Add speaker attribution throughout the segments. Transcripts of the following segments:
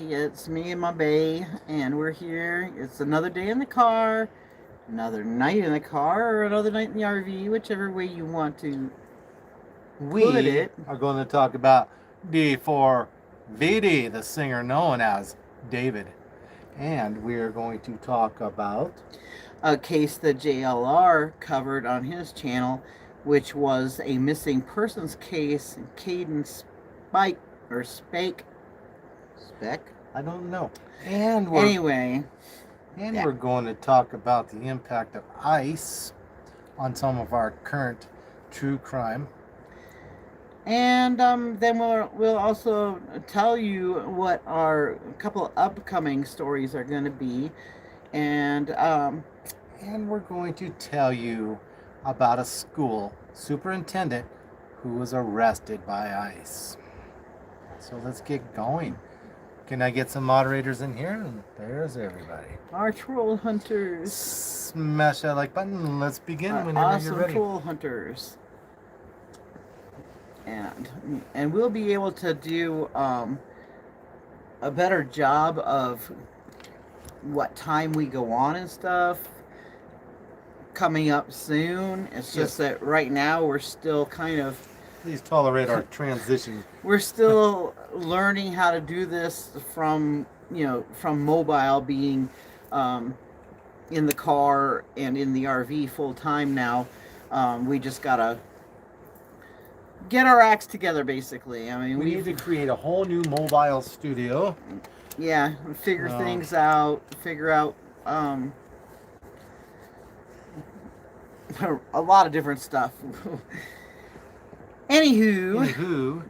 Speaker 1: everybody. It's me and my bae, and we're here. It's another day in the car, another night in the car, or another night in the RV, whichever way you want to put
Speaker 2: We
Speaker 1: it.
Speaker 2: are going to talk about d4vd, the singer known as David. And we are going to talk about
Speaker 1: A case that JLR covered on his channel, which was a missing persons case. Caden Spike or Spake, Speck.
Speaker 2: I don't know.
Speaker 1: Anyway, yeah.
Speaker 2: We're going to talk about the impact of ice on some of our current true crime.
Speaker 1: And then we'll also tell you what our couple upcoming stories are going to be, and
Speaker 2: we're going to tell you about a school superintendent who was arrested by ICE. So let's get going. Can I get some moderators in here? And there's everybody.
Speaker 1: Our troll hunters.
Speaker 2: Smash that like button. Let's begin whenever
Speaker 1: awesome
Speaker 2: you're ready.
Speaker 1: Troll hunters. And we'll be able to do a better job of what time we go on and stuff coming up soon. It's just that right now we're still kind of...
Speaker 2: Please tolerate our transition.
Speaker 1: We're still learning how to do this from mobile, being in the car and in the RV full time now. We just gotta get our acts together, basically. I mean,
Speaker 2: we need to create a whole new mobile studio.
Speaker 1: Yeah, figure things out. Figure out a lot of different stuff. Anywho,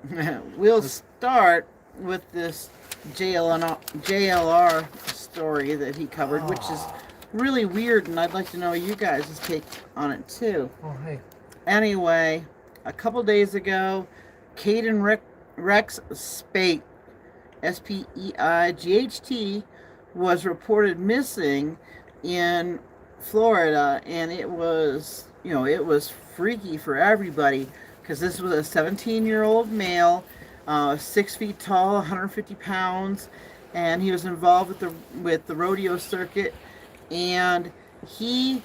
Speaker 1: we'll start with this JLR story that he covered, which is really weird, and I'd like to know you guys' take on it too.
Speaker 2: Oh, hey.
Speaker 1: Anyway, a couple days ago, Caden Rex Spate, Speight, was reported missing in Florida, and it was freaky for everybody. Because this was a 17-year-old male, 6 feet tall, 150 pounds, and he was involved with the rodeo circuit. And he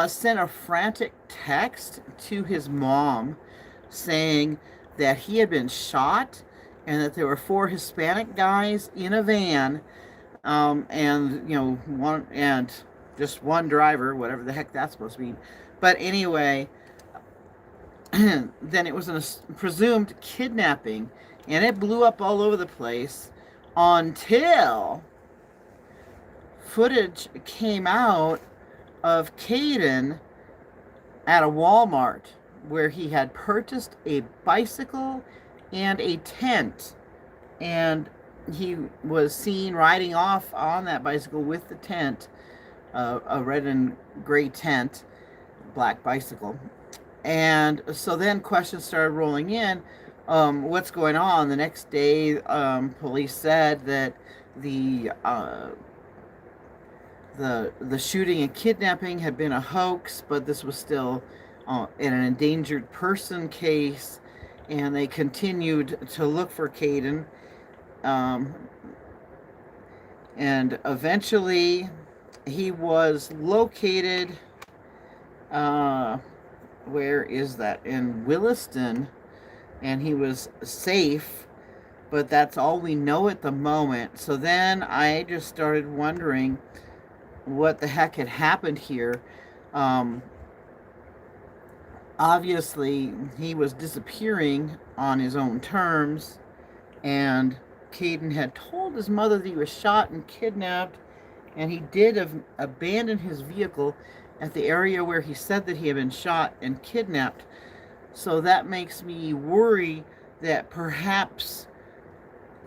Speaker 1: sent a frantic text to his mom saying that he had been shot and that there were 4 Hispanic guys in a van, and just one driver, whatever the heck that's supposed to mean. But anyway. Then it was a presumed kidnapping, and it blew up all over the place until footage came out of Caden at a Walmart where he had purchased a bicycle and a tent, and he was seen riding off on that bicycle with the tent, a red and gray tent, black bicycle. And so then questions started rolling in. What's going on? The next day, police said that the shooting and kidnapping had been a hoax, but this was still in an endangered person case, and they continued to look for Caden. And eventually, he was located. Where is that? In Williston, and he was safe, but that's all we know at the moment. So then I just started wondering what the heck had happened here. Obviously, he was disappearing on his own terms, and Caden had told his mother that he was shot and kidnapped, and he did abandon his vehicle at the area where he said that he had been shot and kidnapped. So that makes me worry that perhaps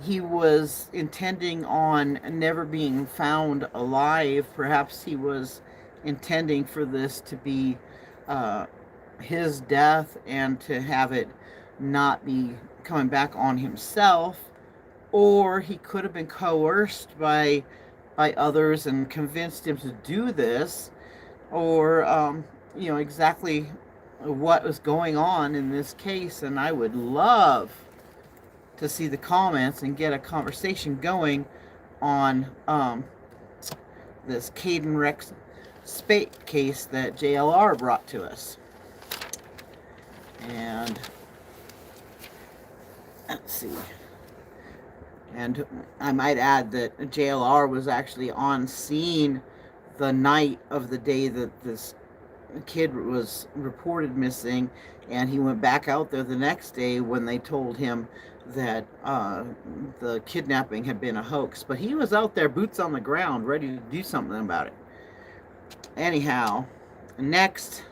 Speaker 1: he was intending on never being found alive. Perhaps he was intending for this to be his death and to have it not be coming back on himself. Or he could have been coerced by others and convinced him to do this. Or, exactly what was going on in this case. And I would love to see the comments and get a conversation going on this Caden Rex Spate case that JLR brought to us. And let's see. And I might add that JLR was actually on scene the night of the day that this kid was reported missing, and he went back out there the next day when they told him that the kidnapping had been a hoax. But he was out there, boots on the ground, ready to do something about it. Anyhow, next,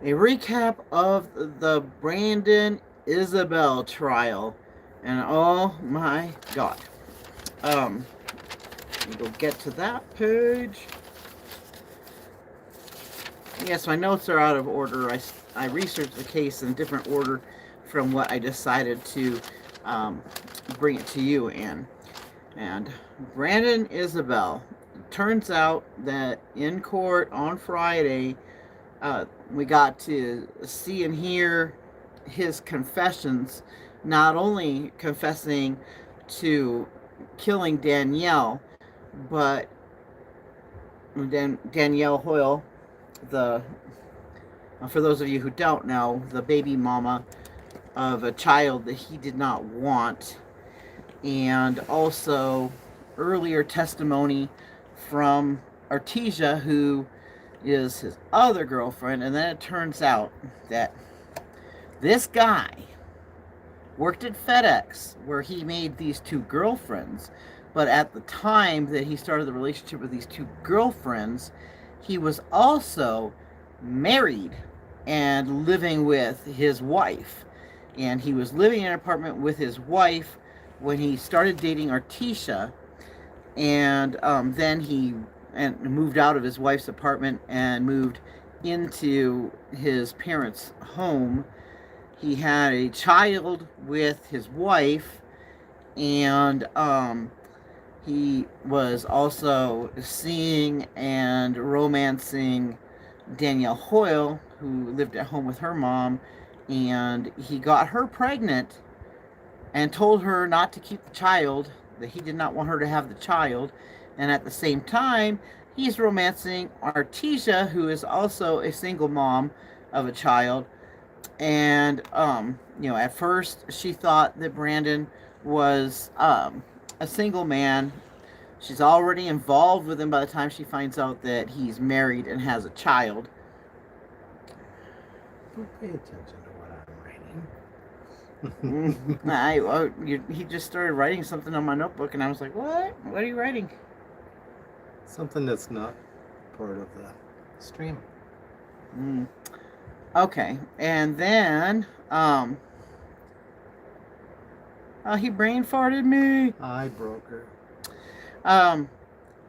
Speaker 1: a recap of the Brandon Isabel trial. And oh my god. We'll get to that page. Yes, my notes are out of order. I researched the case in a different order from what I decided to bring it to you in. And Brandon Isabel. It turns out that in court on Friday, we got to see and hear his confessions, not only confessing to killing Danielle, but Danielle Hoyle, for those of you who don't know, the baby mama of a child that he did not want, and also earlier testimony from Artesia, who is his other girlfriend. And then it turns out that this guy worked at FedEx, where he made these two girlfriends. But at the time that he started the relationship with these two girlfriends, he was also married and living with his wife. And he was living in an apartment with his wife when he started dating Artesia. And then he moved out of his wife's apartment and moved into his parents' home. He had a child with his wife, and he was also seeing and romancing Danielle Hoyle, who lived at home with her mom, and he got her pregnant and told her not to keep the child, that he did not want her to have the child. And at the same time, he's romancing Artesia, who is also a single mom of a child. And, at first she thought that Brandon was a single man. She's already involved with him by the time she finds out that he's married and has a child.
Speaker 2: Don't pay attention to what I'm writing.
Speaker 1: He just started writing something on my notebook, and I was like, what? What are you writing?
Speaker 2: Something that's not part of the stream.
Speaker 1: Okay, and then he brain farted me.
Speaker 2: I broke her.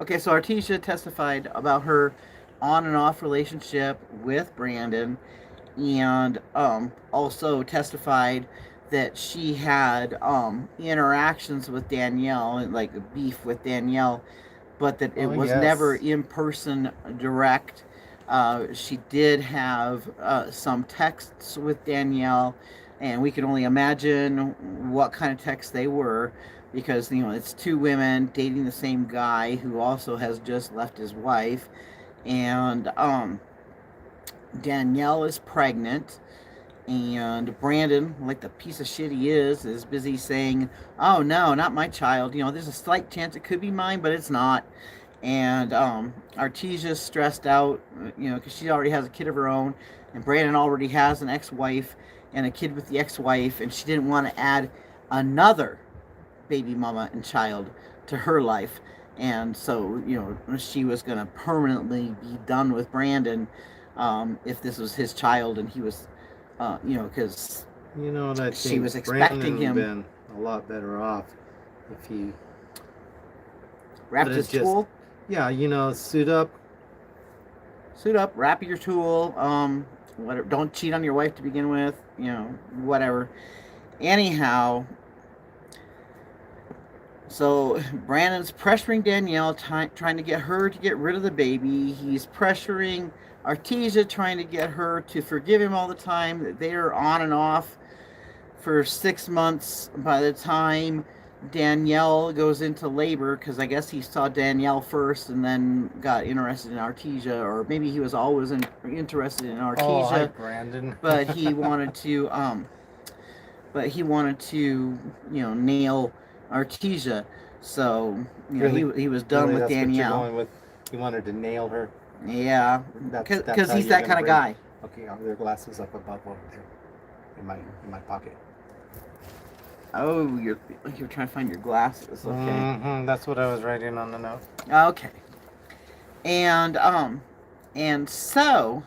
Speaker 1: Okay, so Artesia testified about her on and off relationship with Brandon, and also testified that she had interactions with Danielle, like beef with Danielle, but that it was never in person direct. She did have some texts with Danielle, and we can only imagine what kind of texts they were, because it's two women dating the same guy who also has just left his wife, and Danielle is pregnant, and Brandon, like the piece of shit he is busy saying, oh no, not my child, there's a slight chance it could be mine, but it's not. And Artesia's stressed out, because she already has a kid of her own, and Brandon already has an ex-wife and a kid with the ex-wife, and she didn't want to add another baby mama and child to her life. And so, she was going to permanently be done with Brandon if this was his child, and he was, because she was expecting him.
Speaker 2: Been a lot better off if he
Speaker 1: wrapped his tool.
Speaker 2: Yeah, suit up,
Speaker 1: wrap your tool, whatever. Don't cheat on your wife to begin with, whatever. Anyhow, so Brandon's pressuring Danielle, trying to get her to get rid of the baby. He's pressuring Artesia, trying to get her to forgive him all the time, that they are on and off for 6 months by the time Danielle goes into labor, because I guess he saw Danielle first and then got interested in Artesia, or maybe he was always interested in Artesia.
Speaker 2: Oh, hi, Brandon.
Speaker 1: But he wanted to, nail Artesia. So
Speaker 2: Really?
Speaker 1: he was done
Speaker 2: Really,
Speaker 1: with
Speaker 2: that's what you're
Speaker 1: Danielle.
Speaker 2: going with? You wanted to nail her?
Speaker 1: Yeah,
Speaker 2: That's
Speaker 1: because
Speaker 2: how
Speaker 1: he's
Speaker 2: you're
Speaker 1: that
Speaker 2: gonna
Speaker 1: kind of
Speaker 2: bring-
Speaker 1: guy.
Speaker 2: Okay, their glasses up above over there, in my pocket.
Speaker 1: Oh, you're trying to find your glasses. Okay.
Speaker 2: That's what I was writing on the note.
Speaker 1: Okay. And so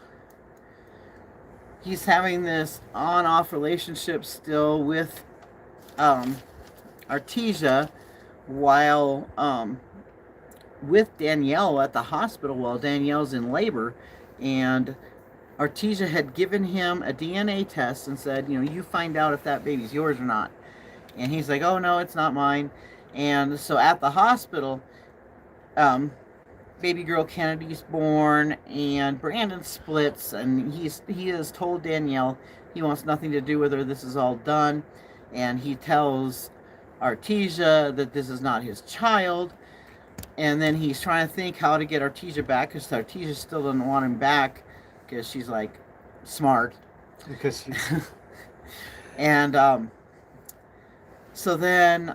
Speaker 1: he's having this on-off relationship still with Artesia, while with Danielle at the hospital while Danielle's in labor. And Artesia had given him a DNA test and said, you find out if that baby's yours or not. And he's like, oh no, it's not mine. And so at the hospital, baby girl Kennedy's born, and Brandon splits, and he has told Danielle he wants nothing to do with her. This is all done. And he tells Artesia that this is not his child. And then he's trying to think how to get Artesia back, because Artesia still doesn't want him back, because she's like smart.
Speaker 2: Because she's
Speaker 1: And so then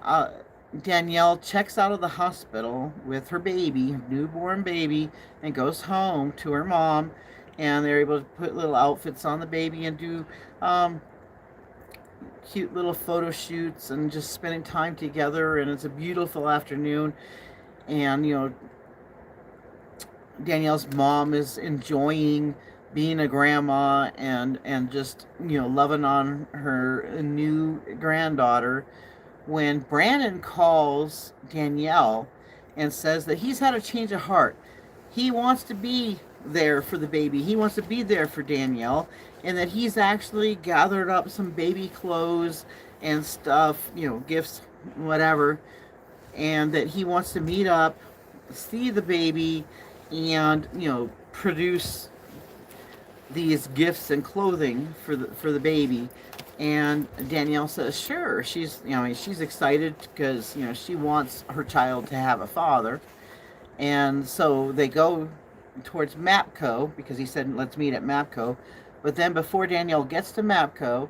Speaker 1: Danielle checks out of the hospital with her baby, newborn baby, and goes home to her mom. And they're able to put little outfits on the baby and do cute little photo shoots and just spending time together. And it's a beautiful afternoon. And, Danielle's mom is enjoying being a grandma and just, loving on her new granddaughter, when Brandon calls Danielle and says that he's had a change of heart. He wants to be there for the baby. He wants to be there for Danielle, and that he's actually gathered up some baby clothes and stuff, gifts, whatever, and that he wants to meet up, see the baby, and produce these gifts and clothing for the baby. And Danielle says sure. She's she's excited because she wants her child to have a father. And so they go towards Mapco, because he said let's meet at Mapco. But then before Danielle gets to Mapco,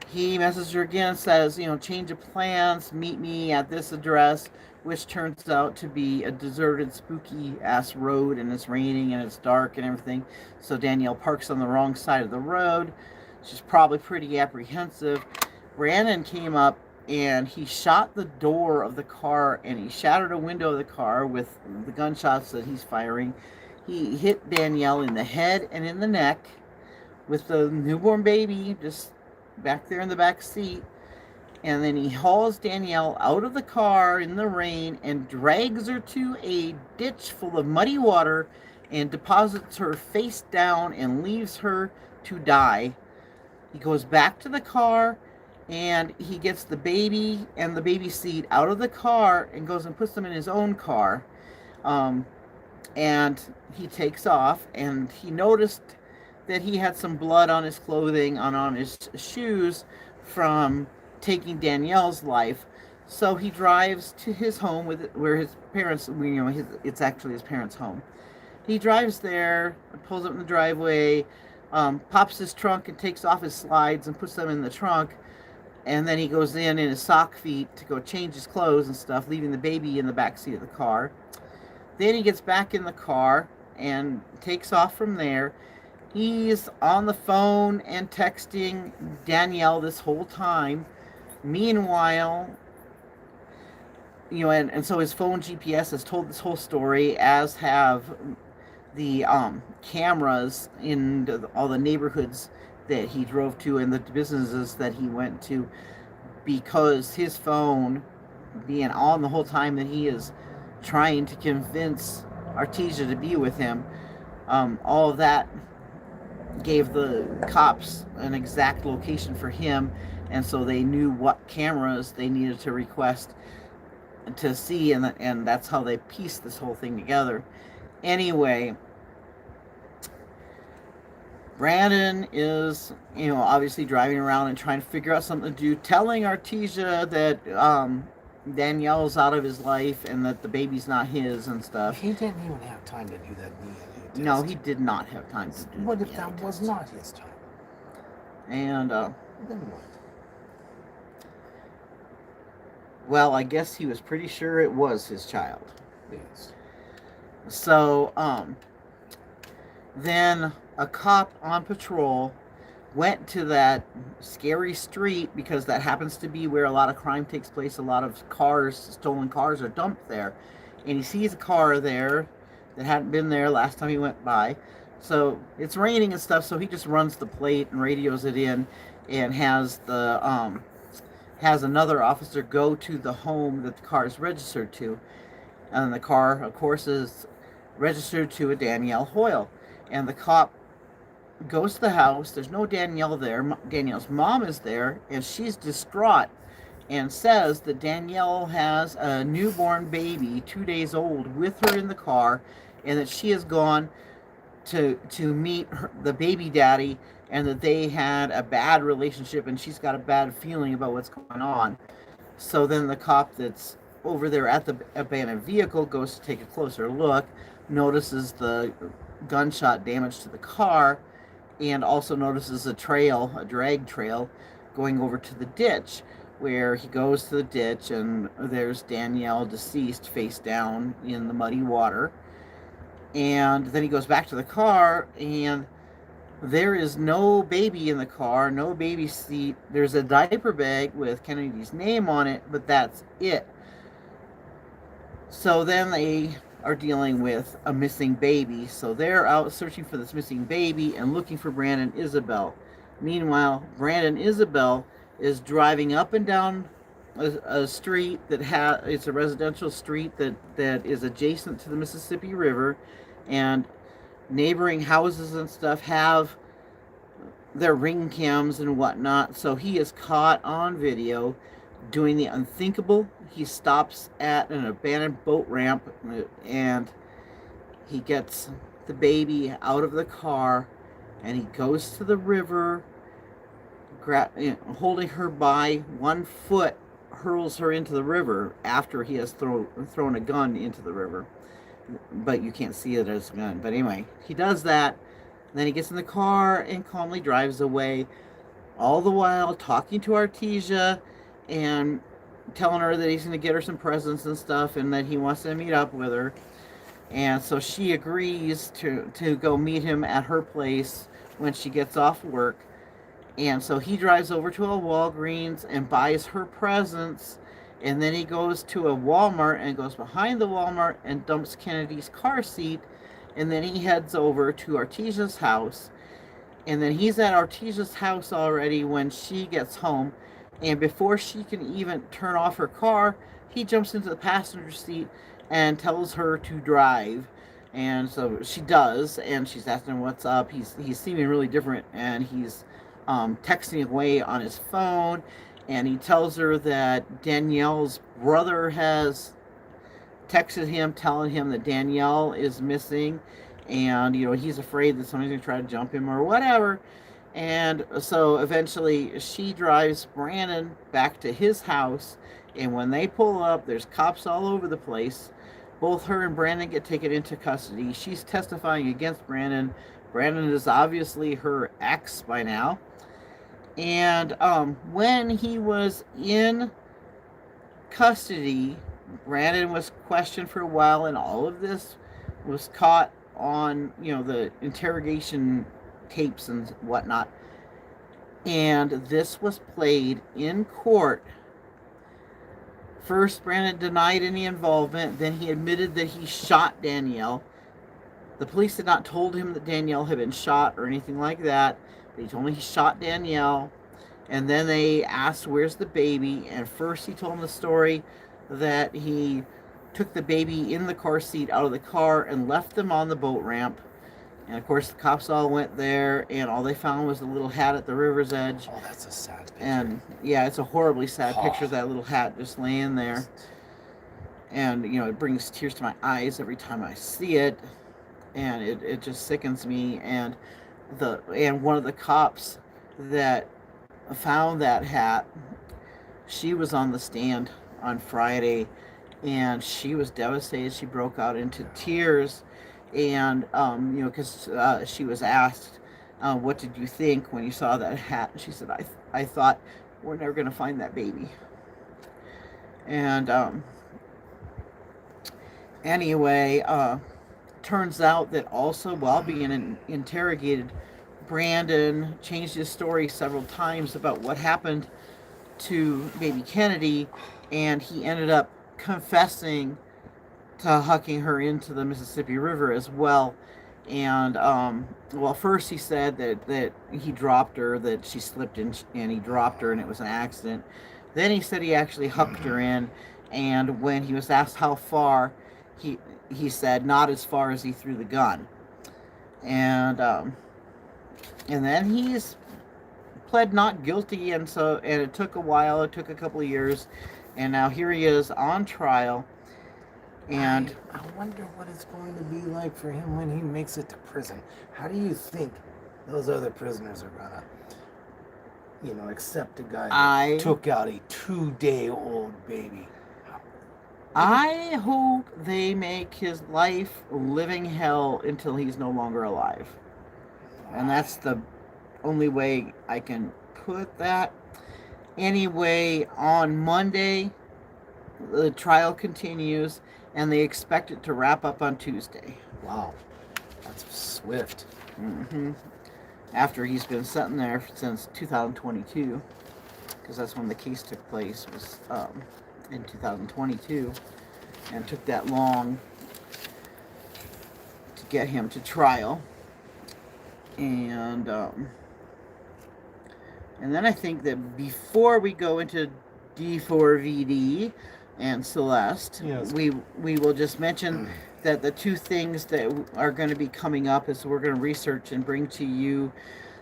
Speaker 1: he messages her again and says, change of plans, meet me at this address, which turns out to be a deserted, spooky-ass road, and it's raining and it's dark and everything. So Danielle parks on the wrong side of the road. She's probably pretty apprehensive. Brandon came up and he shot the door of the car and he shattered a window of the car with the gunshots that he's firing. He hit Danielle in the head and in the neck with the newborn baby just back there in the back seat. And then he hauls Danielle out of the car in the rain and drags her to a ditch full of muddy water and deposits her face down and leaves her to die. He goes back to the car and he gets the baby and the baby seat out of the car and goes and puts them in his own car. And he takes off, and he noticed that he had some blood on his clothing and on his shoes from taking Danielle's life. So he drives to his home where his parents, it's actually his parents' home. He drives there, pulls up in the driveway, pops his trunk and takes off his slides and puts them in the trunk. And then he goes in his sock feet to go change his clothes and stuff, leaving the baby in the back seat of the car. Then he gets back in the car and takes off from there. He's on the phone and texting Danielle this whole time. Meanwhile, and so his phone GPS has told this whole story, as have the cameras in all the neighborhoods that he drove to and the businesses that he went to, because his phone being on the whole time that he is trying to convince Artesia to be with him. All of that gave the cops an exact location for him, and so they knew what cameras they needed to request to see, and that's how they pieced this whole thing together. Anyway, Brandon is, obviously driving around and trying to figure out something to do, telling Artesia that Danielle's out of his life and that the baby's not his and stuff.
Speaker 2: He didn't even have time to do that DNA test.
Speaker 1: No, he did not have time to do
Speaker 2: What
Speaker 1: the
Speaker 2: if
Speaker 1: DNA
Speaker 2: that
Speaker 1: test.
Speaker 2: was not his child?
Speaker 1: And,
Speaker 2: Then what?
Speaker 1: well, I guess he was pretty sure it was his child.
Speaker 2: Yes.
Speaker 1: So, then a cop on patrol went to that scary street because that happens to be where a lot of crime takes place. A lot of stolen cars are dumped there. And he sees a car there that hadn't been there last time he went by. So it's raining and stuff, so he just runs the plate and radios it in and has another officer go to the home that the car is registered to. And the car, of course, is registered to a Danielle Hoyle. And the cop goes to the house. There's no Danielle there. Danielle's mom is there, and she's distraught and says that Danielle has a newborn baby, 2 days old, with her in the car, and that she has gone to meet the baby daddy, and that they had a bad relationship, and she's got a bad feeling about what's going on. So then the cop that's over there at the abandoned vehicle goes to take a closer look, notices the gunshot damage to the car, and also notices a drag trail, going over to the ditch, where he goes to the ditch and there's Danielle deceased face down in the muddy water. And then he goes back to the car, and there is no baby in the car, no baby seat. There's a diaper bag with Kennedy's name on it, but that's it. So then they are dealing with a missing baby. So they're out searching for this missing baby and looking for Brandon Isabel. Meanwhile, Brandon Isabel is driving up and down a street it's a residential street that is adjacent to the Mississippi River, and neighboring houses and stuff have their ring cams and whatnot. So he is caught on video doing the unthinkable. He stops at an abandoned boat ramp and he gets the baby out of the car, and he goes to the river, holding her by 1 foot, hurls her into the river after he has thrown a gun into the river. But you can't see it as a gun. But anyway, he does that. Then he gets in the car and calmly drives away, all the while talking to Artesia and telling her that he's going to get her some presents and stuff, and that he wants to meet up with her. And so she agrees to go meet him at her place when she gets off work. And so he drives over to a Walgreens and buys her presents. And then he goes to a Walmart and goes behind the Walmart and dumps Kennedy's car seat. And then he heads over to Artesia's house. And then he's at Artesia's house already when she gets home. And before she can even turn off her car, he jumps into the passenger seat and tells her to drive. And so she does, and she's asking him what's up. He's seeming really different, and he's texting away on his phone. And he tells her that Danielle's brother has texted him telling him that Danielle is missing, and he's afraid that somebody's going to try to jump him or whatever. And so eventually she drives Brandon back to his house, and when they pull up, there's cops all over the place. Both her and Brandon get taken into custody. She's testifying against Brandon. Brandon is obviously her ex by now. And when he was in custody, Brandon was questioned for a while, and all of this was caught on, the interrogation tapes and whatnot. And this was played in court. First, Brandon denied any involvement. Then he admitted that he shot Danielle. The police had not told him that Danielle had been shot or anything like that. They told him he shot Danielle. And then they asked, where's the baby? And first he told them the story that he took the baby in the car seat out of the car and left them on the boat ramp. And of course the cops all went there, and all they found was the little hat at the river's edge.
Speaker 2: Oh, that's a sad picture.
Speaker 1: And yeah, it's a horribly sad picture of that little hat just laying there. And it brings tears to my eyes every time I see it. And it just sickens me. And one of the cops that found that hat, she was on the stand on Friday, and she was devastated. She broke out into tears, and because she was asked, "What did you think when you saw that hat?" And she said, "I thought we're never going to find that baby." And anyway, turns out that also while being interrogated, Brandon changed his story several times about what happened to baby Kennedy, and he ended up confessing to hucking her into the Mississippi River as well. And well, first he said that he dropped her, that she slipped in, and he dropped her, and it was an accident. Then he said he actually hucked her in, and when he was asked how far, he said not as far as he threw the gun. And then he's pled not guilty, and it took a while. It took a couple of years, and now here he is on trial. And
Speaker 2: I wonder what it's going to be like for him when he makes it to prison. How do you think those other prisoners are gonna, accept a guy that took out a 2-day-old baby?
Speaker 1: I hope they make his life living hell until he's no longer alive. And that's the only way I can put that. Anyway, on Monday, the trial continues, and they expect it to wrap up on Tuesday.
Speaker 2: Wow, that's swift.
Speaker 1: Mm-hmm. After he's been sitting there since 2022, because that's when the case took place, was in 2022, and took that long to get him to trial. And then I think that before we go into d4vd and Celeste,
Speaker 2: yes,
Speaker 1: we will just mention that the two things that are going to be coming up is we're going to research and bring to you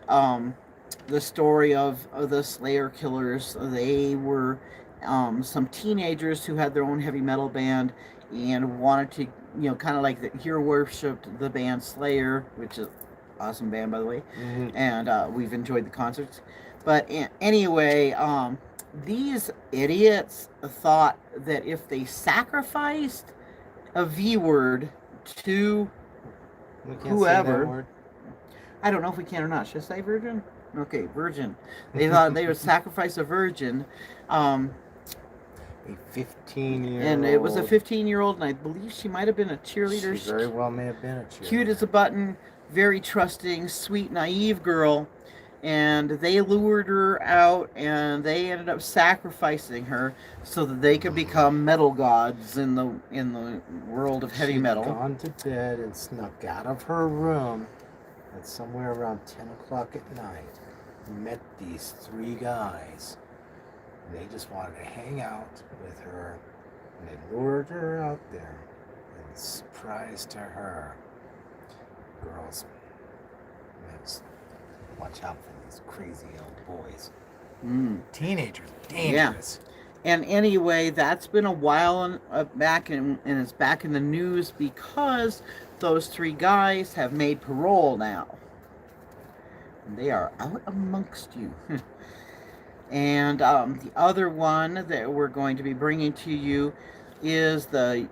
Speaker 1: the story of the Slayer Killers. They were some teenagers who had their own heavy metal band and wanted to, kind of like hero worshipped the band Slayer, which is awesome band, by the way.
Speaker 2: Mm-hmm.
Speaker 1: And we've enjoyed the concerts. But anyway, these idiots thought that if they sacrificed a V word to whoever, I don't know if we can or not. Should I say virgin? Okay, virgin. They thought they would sacrifice a virgin.
Speaker 2: A 15-year-old.
Speaker 1: And it was a 15-year-old, and I believe she might have been a cheerleader.
Speaker 2: She very well may have been a cheerleader.
Speaker 1: Cute as a button, very trusting, sweet, naive girl. And they lured her out, and they ended up sacrificing her so that they could become metal gods in the world of heavy metal.
Speaker 2: She'd gone to bed and snuck out of her room at somewhere around 10 o'clock at night. Met these 3 guys. And they just wanted to hang out with her. And they lured her out there. And surprise to her, girls, watch out for these crazy old boys. Teenagers, dangerous.
Speaker 1: Yeah. And anyway, that's been a while back, and it's back in the news because those 3 guys have made parole now. And they are out amongst you. And the other one that we're going to be bringing to you is the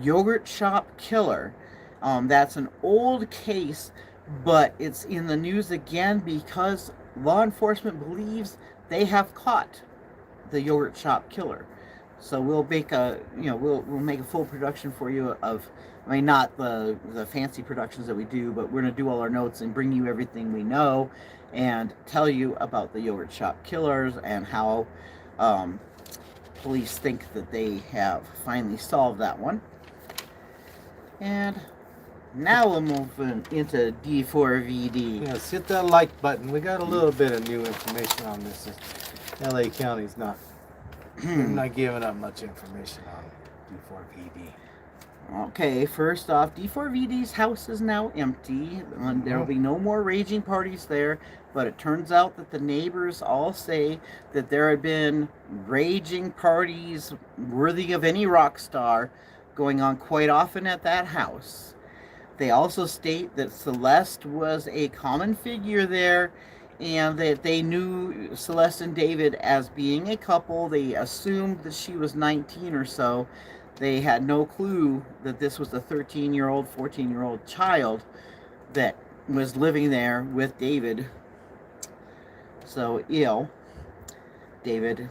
Speaker 1: yogurt shop killer. That's an old case, but it's in the news again because law enforcement believes they have caught the yogurt shop killer. So we'll make we'll make a full production for you of, not the fancy productions that we do, but we're going to do all our notes and bring you everything we know and tell you about the yogurt shop killers and how police think that they have finally solved that one. And now we'll move into d4vd.
Speaker 2: Yes, hit that like button. We got a little bit of new information on this. LA County's not giving up much information on d4vd.
Speaker 1: Okay, first off, d4vd's house is now empty. There will be no more raging parties there, but it turns out that the neighbors all say that there had been raging parties worthy of any rock star going on quite often at that house. They also state that Celeste was a common figure there, and that they knew Celeste and David as being a couple. They assumed that she was 19 or so. They had no clue that this was a 13-year-old, 14-year-old child that was living there with David. So, David,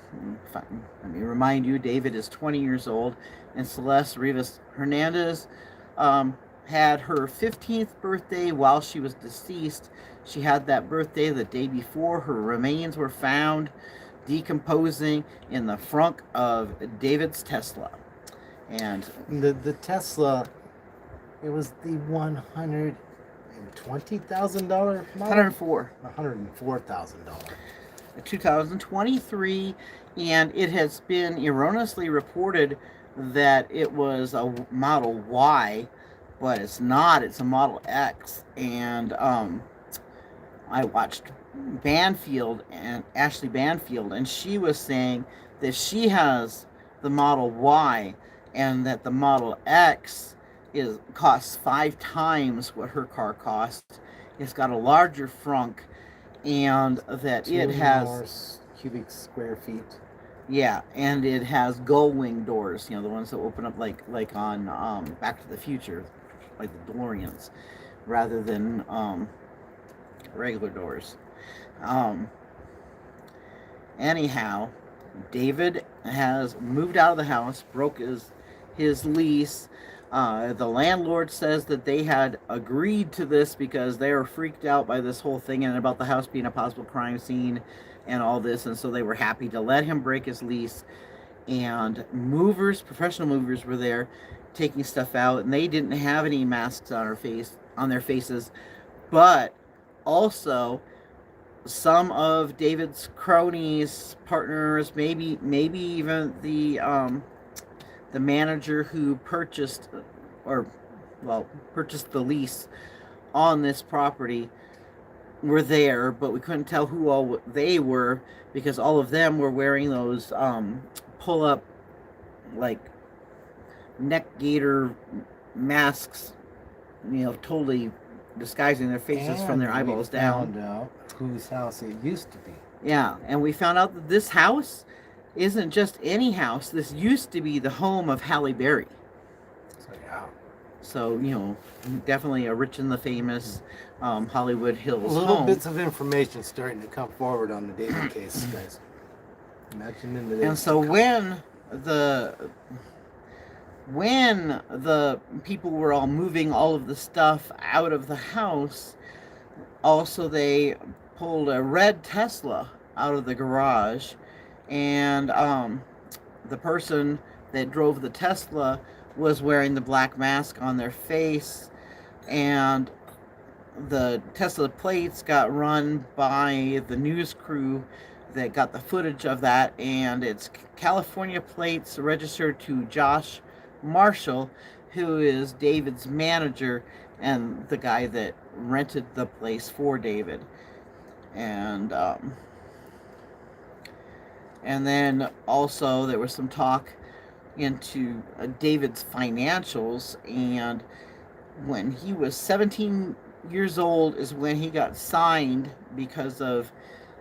Speaker 1: let me remind you, David is 20 years old, and Celeste Rivas Hernandez had her 15th birthday while she was deceased. She had that birthday the day before her remains were found decomposing in the frunk of David's Tesla. And
Speaker 2: the Tesla, it was the $120,000 model?
Speaker 1: 104.
Speaker 2: $104,000.
Speaker 1: 2023, and it has been erroneously reported that it was a Model Y, but it's not. It's a Model X. And I watched Ashley Banfield, and she was saying that she has the Model Y, and that the Model X costs 5 times what her car cost. It's got a larger frunk, and that it has
Speaker 2: more cubic square feet.
Speaker 1: Yeah, and it has gull wing doors. The ones that open up like on Back to the Future, like the DeLoreans, rather than regular doors. Anyhow, David has moved out of the house, broke his lease. The landlord says that they had agreed to this because they were freaked out by this whole thing and about the house being a possible crime scene and all this, and so they were happy to let him break his lease. And professional movers were there taking stuff out, and they didn't have any masks on their faces, but also some of David's cronies, partners, maybe even the manager who purchased the lease on this property were there, but we couldn't tell who all they were because all of them were wearing those pull-up, like, neck gaiter masks, totally disguising their faces from their eyeballs down.
Speaker 2: Found out whose house it used to be.
Speaker 1: Yeah, and we found out that this house isn't just any house. This used to be the home of Halle Berry.
Speaker 2: So, yeah.
Speaker 1: So, definitely a rich and the famous Hollywood Hills
Speaker 2: Little
Speaker 1: home.
Speaker 2: bits of information starting to come forward on the David case, guys. Imagine in the days
Speaker 1: And so
Speaker 2: to come.
Speaker 1: when the people were all moving all of the stuff out of the house, also they pulled a red Tesla out of the garage, and the person that drove the Tesla was wearing the black mask on their face, and the Tesla plates got run by the news crew that got the footage of that, and it's California plates registered to Josh Marshall, who is David's manager and the guy that rented the place for David. And then also there was some talk into David's financials, and when he was 17 years old is when he got signed because of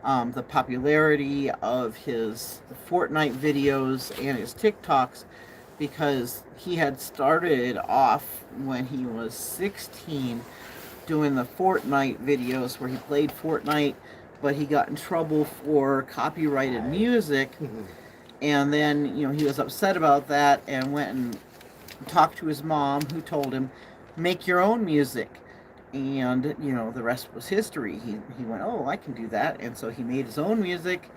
Speaker 1: the popularity of his Fortnite videos and his TikToks, because he had started off when he was 16 doing the Fortnite videos where he played Fortnite, but he got in trouble for copyrighted music. And then, he was upset about that and went and talked to his mom, who told him, make your own music. And, the rest was history. He went, oh, I can do that. And so he made his own music,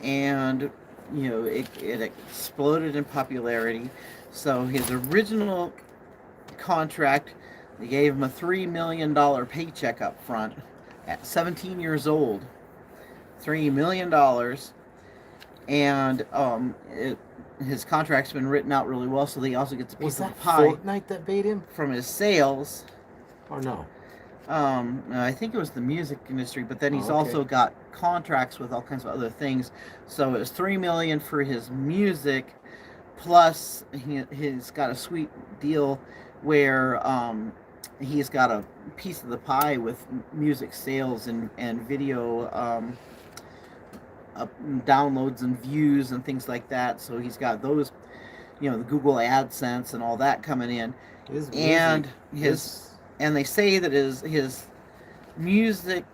Speaker 1: and, it exploded in popularity. So his original contract, they gave him a $3 million paycheck up front at 17 years old. $3 million. And his contract's been written out really well, so he also gets a piece of the pie.
Speaker 2: Was that Fortnite that paid him?
Speaker 1: From his sales.
Speaker 2: Or no?
Speaker 1: I think it was the music industry, but then he's also got contracts with all kinds of other things. So it was $3 million for his music, plus he's got a sweet deal where he's got a piece of the pie with music sales and video downloads and views and things like that. So he's got those, the Google AdSense and all that coming in,
Speaker 2: His
Speaker 1: and
Speaker 2: music
Speaker 1: his
Speaker 2: is
Speaker 1: and they say that his music,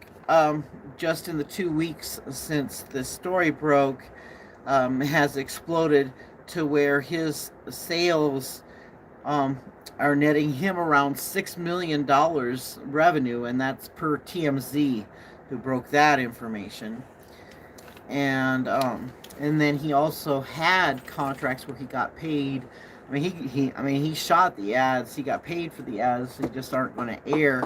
Speaker 1: just in the 2 weeks since the story broke, has exploded to where his sales um, are netting him around $6 million revenue, and that's per TMZ, who broke that information. And then he also had contracts where he got paid. I mean, he shot the ads. He got paid for the ads. They just aren't going to air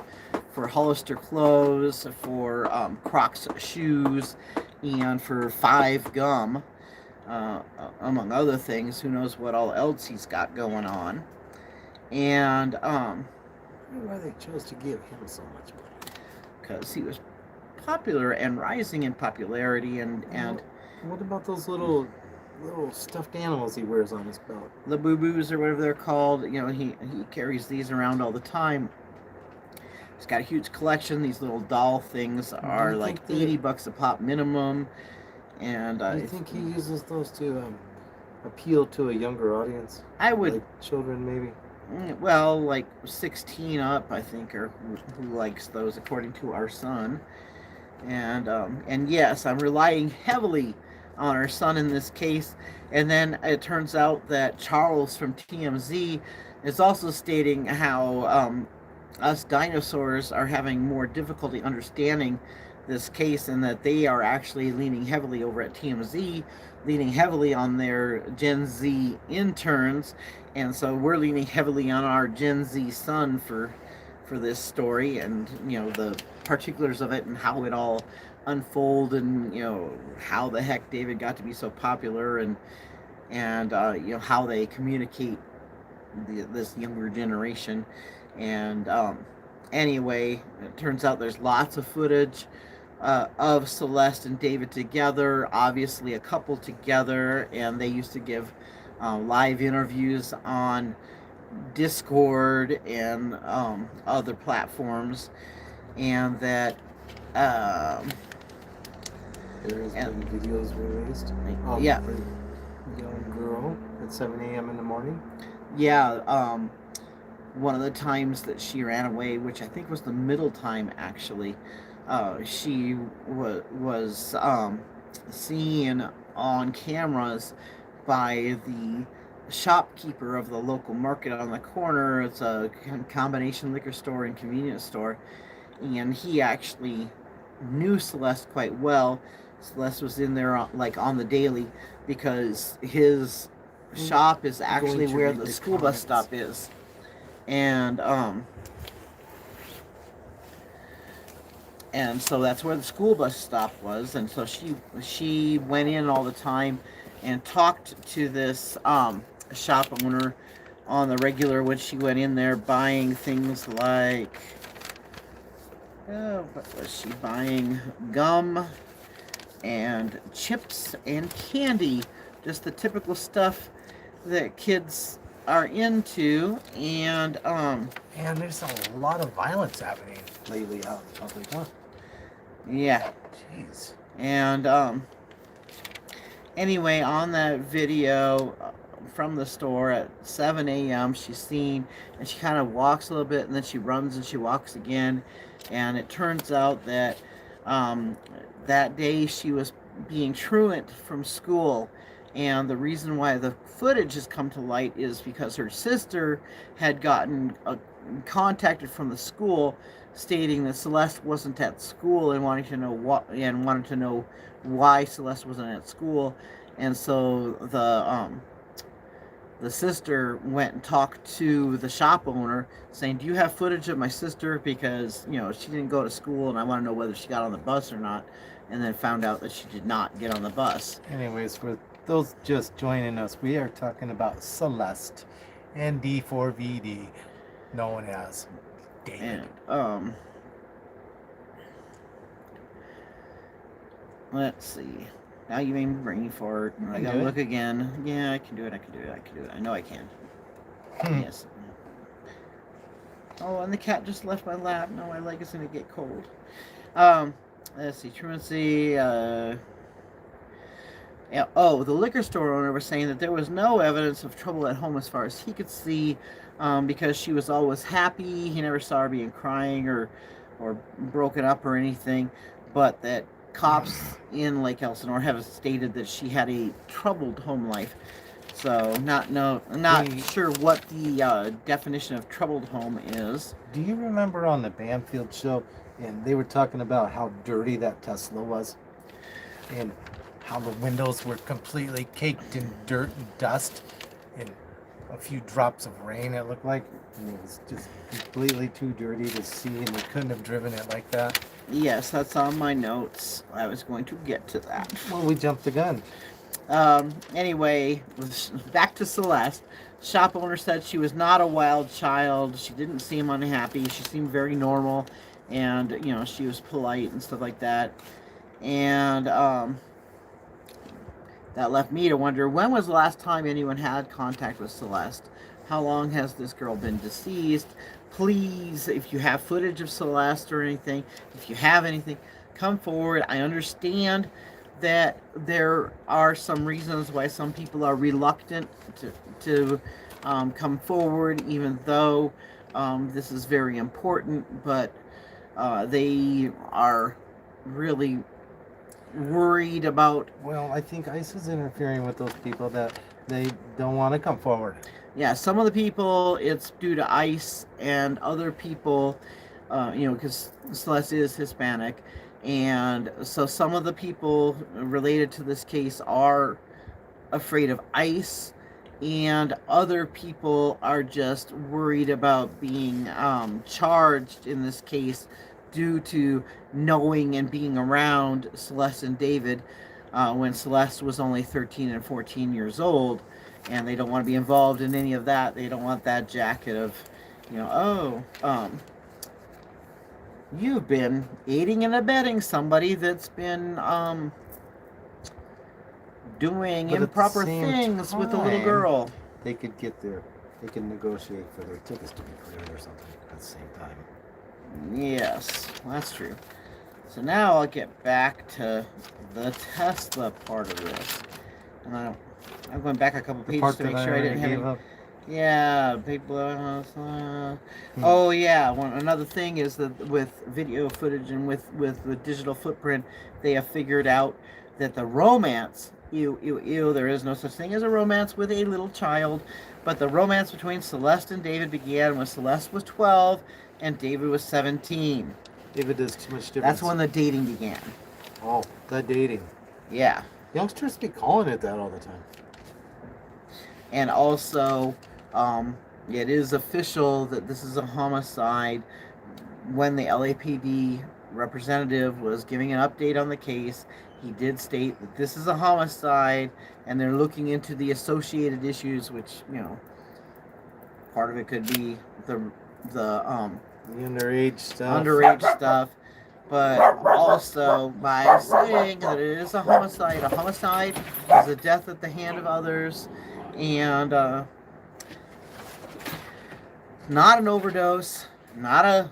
Speaker 1: for Hollister clothes, for Crocs shoes, and for Five gum, among other things. Who knows what all else he's got going on? And
Speaker 2: I wonder why they chose to give him so much money.
Speaker 1: because he was popular and rising in popularity, and
Speaker 2: What about those little stuffed animals he wears on his belt?
Speaker 1: the boo-boos, or whatever they're called, he carries these around all the time. He's got a huge collection. These little doll things are like $80 a pop minimum. And
Speaker 2: do you think he uses those to appeal to a younger audience?
Speaker 1: I would,
Speaker 2: like children, maybe.
Speaker 1: Well, like 16 up, I think, or who likes those, according to our son. And yes, I'm relying heavily on our son in this case. And then it turns out that Charles from TMZ is also stating how us dinosaurs are having more difficulty understanding this case, and that they are actually leaning heavily over at TMZ, leaning heavily on their Gen Z interns, and so we're leaning heavily on our Gen Z son for this story, and the particulars of it and how it all unfolded, and how the heck David got to be so popular, and how they communicate this younger generation. And anyway, it turns out there's lots of footage of Celeste and David together, obviously a couple together, and they used to give live interviews on Discord and other platforms, and that
Speaker 2: there has been videos released of
Speaker 1: yeah,
Speaker 2: a young girl at 7 a.m. in the morning.
Speaker 1: Yeah, one of the times that she ran away, which I think was the middle time actually, she was seen on cameras by the shopkeeper of the local market on the corner. It's a combination liquor store and convenience store, and he actually knew Celeste quite well. Celeste was in there like on the daily, because his shop is actually where the school bus stop is. And so that's where the school bus stop was, and so she went in all the time and talked to this shop owner on the regular when she went in there, buying things like what was she buying? Gum and chips and candy, just the typical stuff that kids are into. And
Speaker 2: there's a lot of violence happening lately out in public, huh?
Speaker 1: Yeah.
Speaker 2: Jeez.
Speaker 1: And anyway, on that video from the store at 7 a.m., she's seen, and she kind of walks a little bit, and then she runs and she walks again. And it turns out that that day she was being truant from school. And the reason why the footage has come to light is because her sister had gotten contacted from the school, stating that Celeste wasn't at school, and wanted to know why Celeste wasn't at school. And so the sister went and talked to the shop owner, saying, "Do you have footage of my sister? Because she didn't go to school, and I want to know whether she got on the bus or not." And then found out that she did not get on the bus.
Speaker 2: Anyways, for those just joining us, we are talking about Celeste and d4vd, known as David.
Speaker 1: And let's see. Now you made me brain fart. I gotta look again. Yeah, I can do it. I know I can. Yes. Oh, and the cat just left my lap. No, my leg is going to get cold. Let's see. Truancy. Yeah, oh, the liquor store owner was saying that there was no evidence of trouble at home as far as he could see, because she was always happy. He never saw her being crying or broken up or anything, but that cops in Lake Elsinore have stated that she had a troubled home life. So not sure what the definition of troubled home is.
Speaker 2: Do you remember on the Banfield show, and they were talking about how dirty that Tesla was, and how the windows were completely caked in dirt and dust, and a few drops of rain, it looked like, and it was just completely too dirty to see, and they couldn't have driven it like that?
Speaker 1: Yes, that's on my notes. I was going to get to that.
Speaker 2: Well, we jumped the gun.
Speaker 1: Anyway, back to Celeste. Shop owner said she was not a wild child. She didn't seem unhappy. She seemed very normal, and she was polite and stuff like that. And that left me to wonder, when was the last time anyone had contact with Celeste? How long has this girl been deceased? Please, if you have footage of Celeste or anything, if you have anything, come forward. I understand that there are some reasons why some people are reluctant to come forward, even though this is very important, but they are really worried about.
Speaker 2: Well, I think ICE is interfering with those people that they don't want to come forward.
Speaker 1: Yeah, some of the people it's due to ICE, and other people, because Celeste is Hispanic, and so some of the people related to this case are afraid of ICE, and other people are just worried about being charged in this case due to knowing and being around Celeste and David when Celeste was only 13 and 14 years old, and they don't want to be involved in any of that. They don't want that jacket of, you've been aiding and abetting somebody that's been doing
Speaker 2: But
Speaker 1: improper things with a little girl.
Speaker 2: They could negotiate for their tickets to be cleared or something at the same time.
Speaker 1: Yes, that's true. So now I'll get back to the Tesla part of this. And I'm going back a couple pages to make sure I didn't have any. Yeah, big blow. Oh yeah, another thing is that with video footage and with the digital footprint, they have figured out that the romance, there is no such thing as a romance with a little child, but the romance between Celeste and David began when Celeste was 12 and David was 17.
Speaker 2: David does too much difference.
Speaker 1: That's when the dating began.
Speaker 2: Oh, the dating.
Speaker 1: Yeah.
Speaker 2: Youngsters be calling it that all the time.
Speaker 1: And also, it is official that this is a homicide. When the LAPD representative was giving an update on the case, he did state that this is a homicide, and they're looking into the associated issues, which, part of it could be the
Speaker 2: underage
Speaker 1: stuff. But also, by saying that it is a homicide is a death at the hand of others, and not an overdose, not a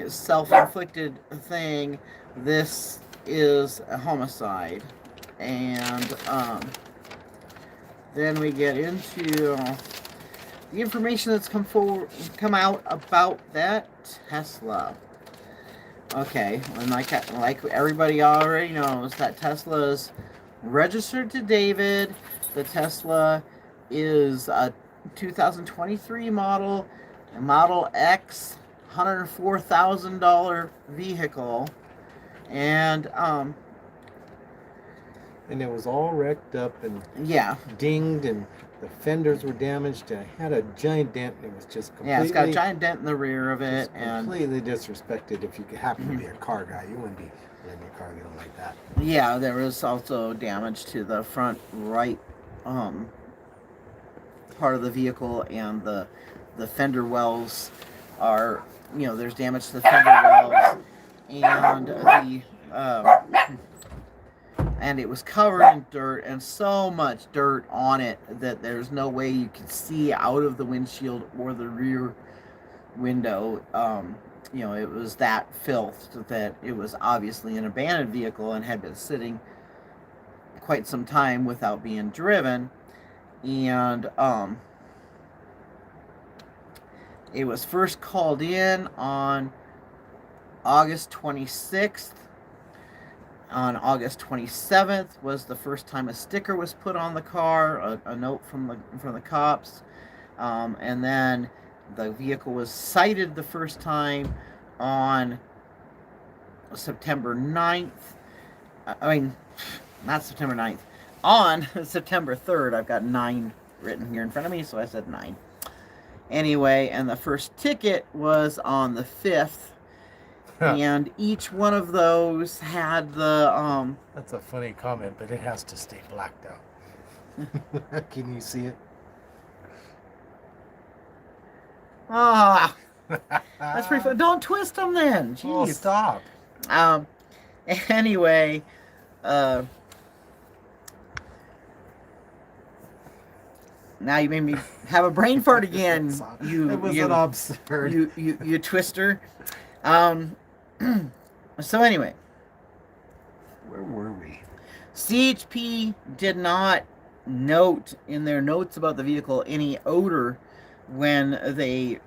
Speaker 1: self-inflicted thing. This is a homicide. And then we get into the information that's come out about that Tesla. Okay, and like everybody already knows, that Tesla is registered to David. The Tesla is a 2023 Model X, $104,000 vehicle, and
Speaker 2: it was all wrecked up and dinged, and the fenders were damaged, and it had a giant dent, and it was just completely...
Speaker 1: it's got a giant dent in the rear of it, and
Speaker 2: completely disrespected. If you happen to be a car guy, you wouldn't be letting your car go like that.
Speaker 1: Yeah, there was also damage to the front right part of the vehicle, and the fender wells are, there's damage to the fender wells, and and it was covered in dirt, and so much dirt on it that there's no way you could see out of the windshield or the rear window. It was that filth that it was obviously an abandoned vehicle and had been sitting quite some time without being driven. And it was first called in on August 26th. On August 27th was the first time a sticker was put on the car, a note from the cops. And then the vehicle was cited the first time on September 9th. I mean, not September 9th. On September 3rd. I've got 9 written here in front of me, so I said 9. Anyway, and the first ticket was on the 5th. And each one of those had the
Speaker 2: That's a funny comment, but it has to stay blacked out. Can you see it?
Speaker 1: That's pretty fun. Don't twist them then. Jeez.
Speaker 2: Oh, stop.
Speaker 1: Anyway, now you made me have a brain fart again.
Speaker 2: It was an absurd.
Speaker 1: You twister. So anyway,
Speaker 2: where were we?
Speaker 1: CHP did not note in their notes about the vehicle any odor when they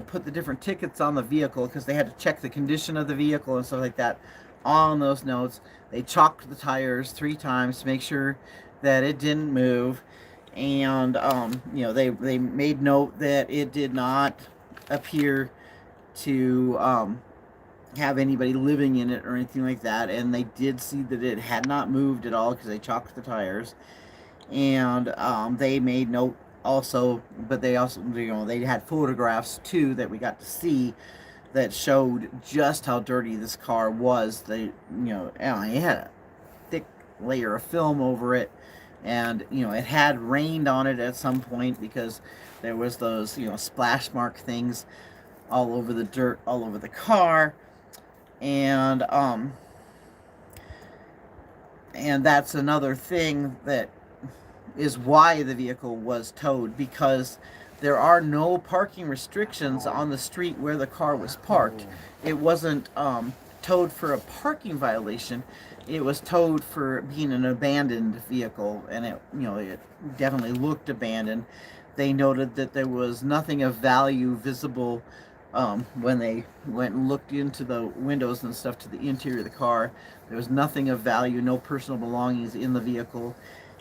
Speaker 1: put the different tickets on the vehicle, because they had to check the condition of the vehicle and stuff like that on those notes. They chalked the tires 3 times to make sure that it didn't move, and they made note that it did not appear to have anybody living in it or anything like that, and they did see that it had not moved at all because they chalked the tires. And they made note also, but they also, they had photographs too that we got to see that showed just how dirty this car was. It had a thick layer of film over it, and it had rained on it at some point because there was those splash mark things all over the dirt all over the car. And that's another thing that is why the vehicle was towed, because there are no parking restrictions on the street where the car was parked. It wasn't towed for a parking violation. It was towed for being an abandoned vehicle, and it definitely looked abandoned. They noted that there was nothing of value visible when they went and looked into the windows and stuff to the interior of the car. There was nothing of value, no personal belongings in the vehicle,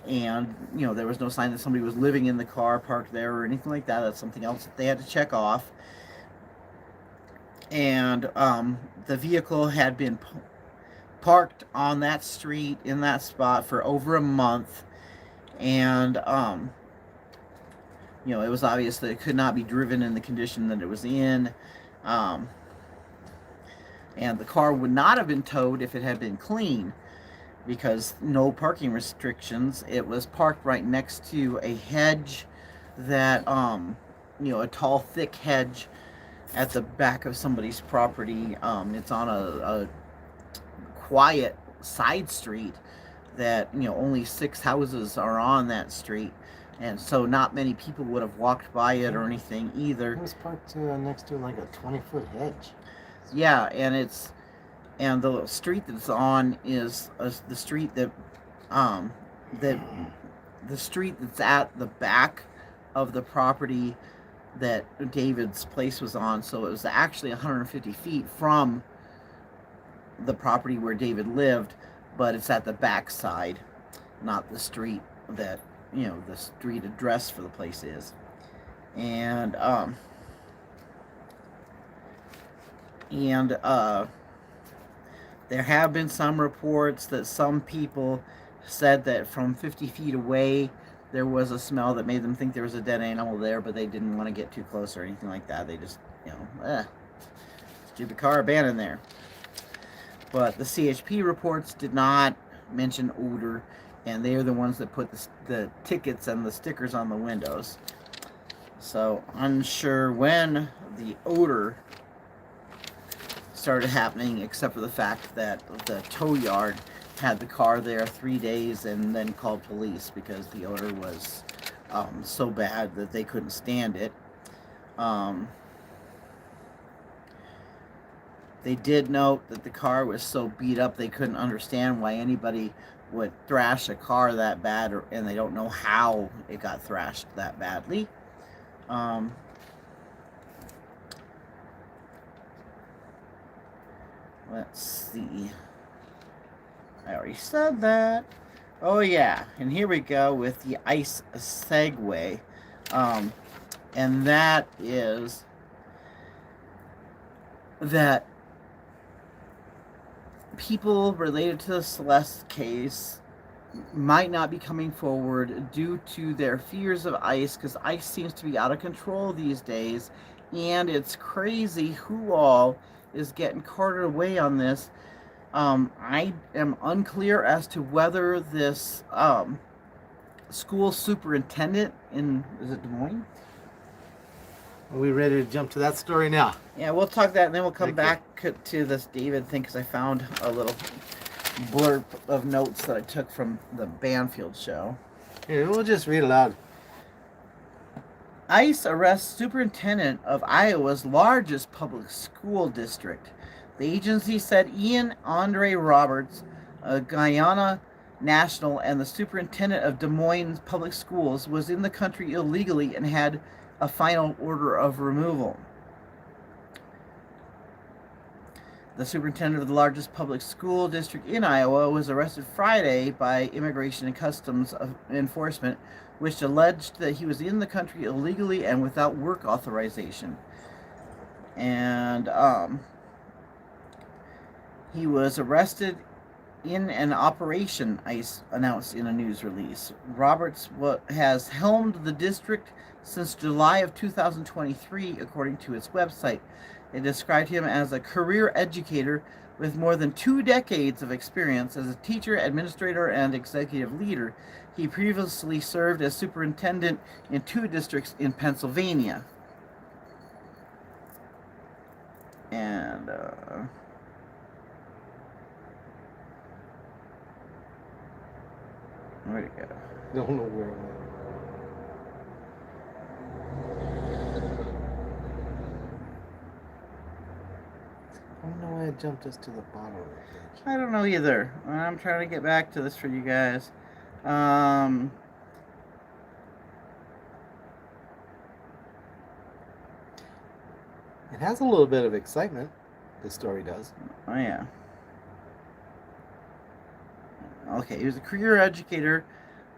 Speaker 1: and there was no sign that somebody was living in the car parked there or anything like that. That's something else that they had to check off. And the vehicle had been parked on that street in that spot for over a month, and it was obvious that it could not be driven in the condition that it was in. And the car would not have been towed if it had been clean, because no parking restrictions. It was parked right next to a hedge that, a tall, thick hedge at the back of somebody's property. It's on a quiet side street that, only 6 houses are on that street. And so not many people would have walked by it or anything either.
Speaker 2: It was parked next to like a 20-foot hedge.
Speaker 1: Yeah, and the street that's on is the street that the street that's at the back of the property that David's place was on. So it was actually 150 feet from the property where David lived, but it's at the back side, not the street that the street address for the place is. And there have been some reports that some people said that from 50 feet away there was a smell that made them think there was a dead animal there, but they didn't want to get too close or anything like that. They just, stupid car abandoned there. But the CHP reports did not mention odor, and they are the ones that put the tickets and the stickers on the windows. So unsure when the odor started happening, except for the fact that the tow yard had the car there 3 days and then called police because the odor was so bad that they couldn't stand it. They did note that the car was so beat up they couldn't understand why anybody would thrash a car that bad, and they don't know how it got thrashed that badly. Let's see. I already said that. Oh yeah, and here we go with the ICE segue. And that is that people related to the Celeste case might not be coming forward due to their fears of ICE, because ICE seems to be out of control these days, and it's crazy who all is getting carted away on this. I am unclear as to whether this school superintendent is it Des Moines?
Speaker 2: Are we ready to jump to that story now?
Speaker 1: Yeah, we'll talk that, and then we'll come back to this David thing, because I found a little blurb of notes that I took from the Banfield show.
Speaker 2: Here, we'll just read aloud.
Speaker 1: ICE arrests superintendent of Iowa's largest public school district. The agency said Ian Andre Roberts, a Guyana national and the superintendent of Des Moines Public Schools, was in the country illegally and had a final order of removal. The superintendent of the largest public school district in Iowa was arrested Friday by Immigration and Customs Enforcement, which alleged that he was in the country illegally and without work authorization. And he was arrested in an operation, ICE announced in a news release. Roberts has helmed the district since July of 2023, according to its website. It described him as a career educator with more than 2 decades of experience as a teacher, administrator, and executive leader. He previously served as superintendent in 2 districts in Pennsylvania. And where'd it go?
Speaker 2: Don't know where it went. I don't know why it jumped us to the bottom of the page.
Speaker 1: I don't know either. I'm trying to get back to this for you guys.
Speaker 2: It has a little bit of excitement. This story does.
Speaker 1: Oh, yeah. Okay, he was a career educator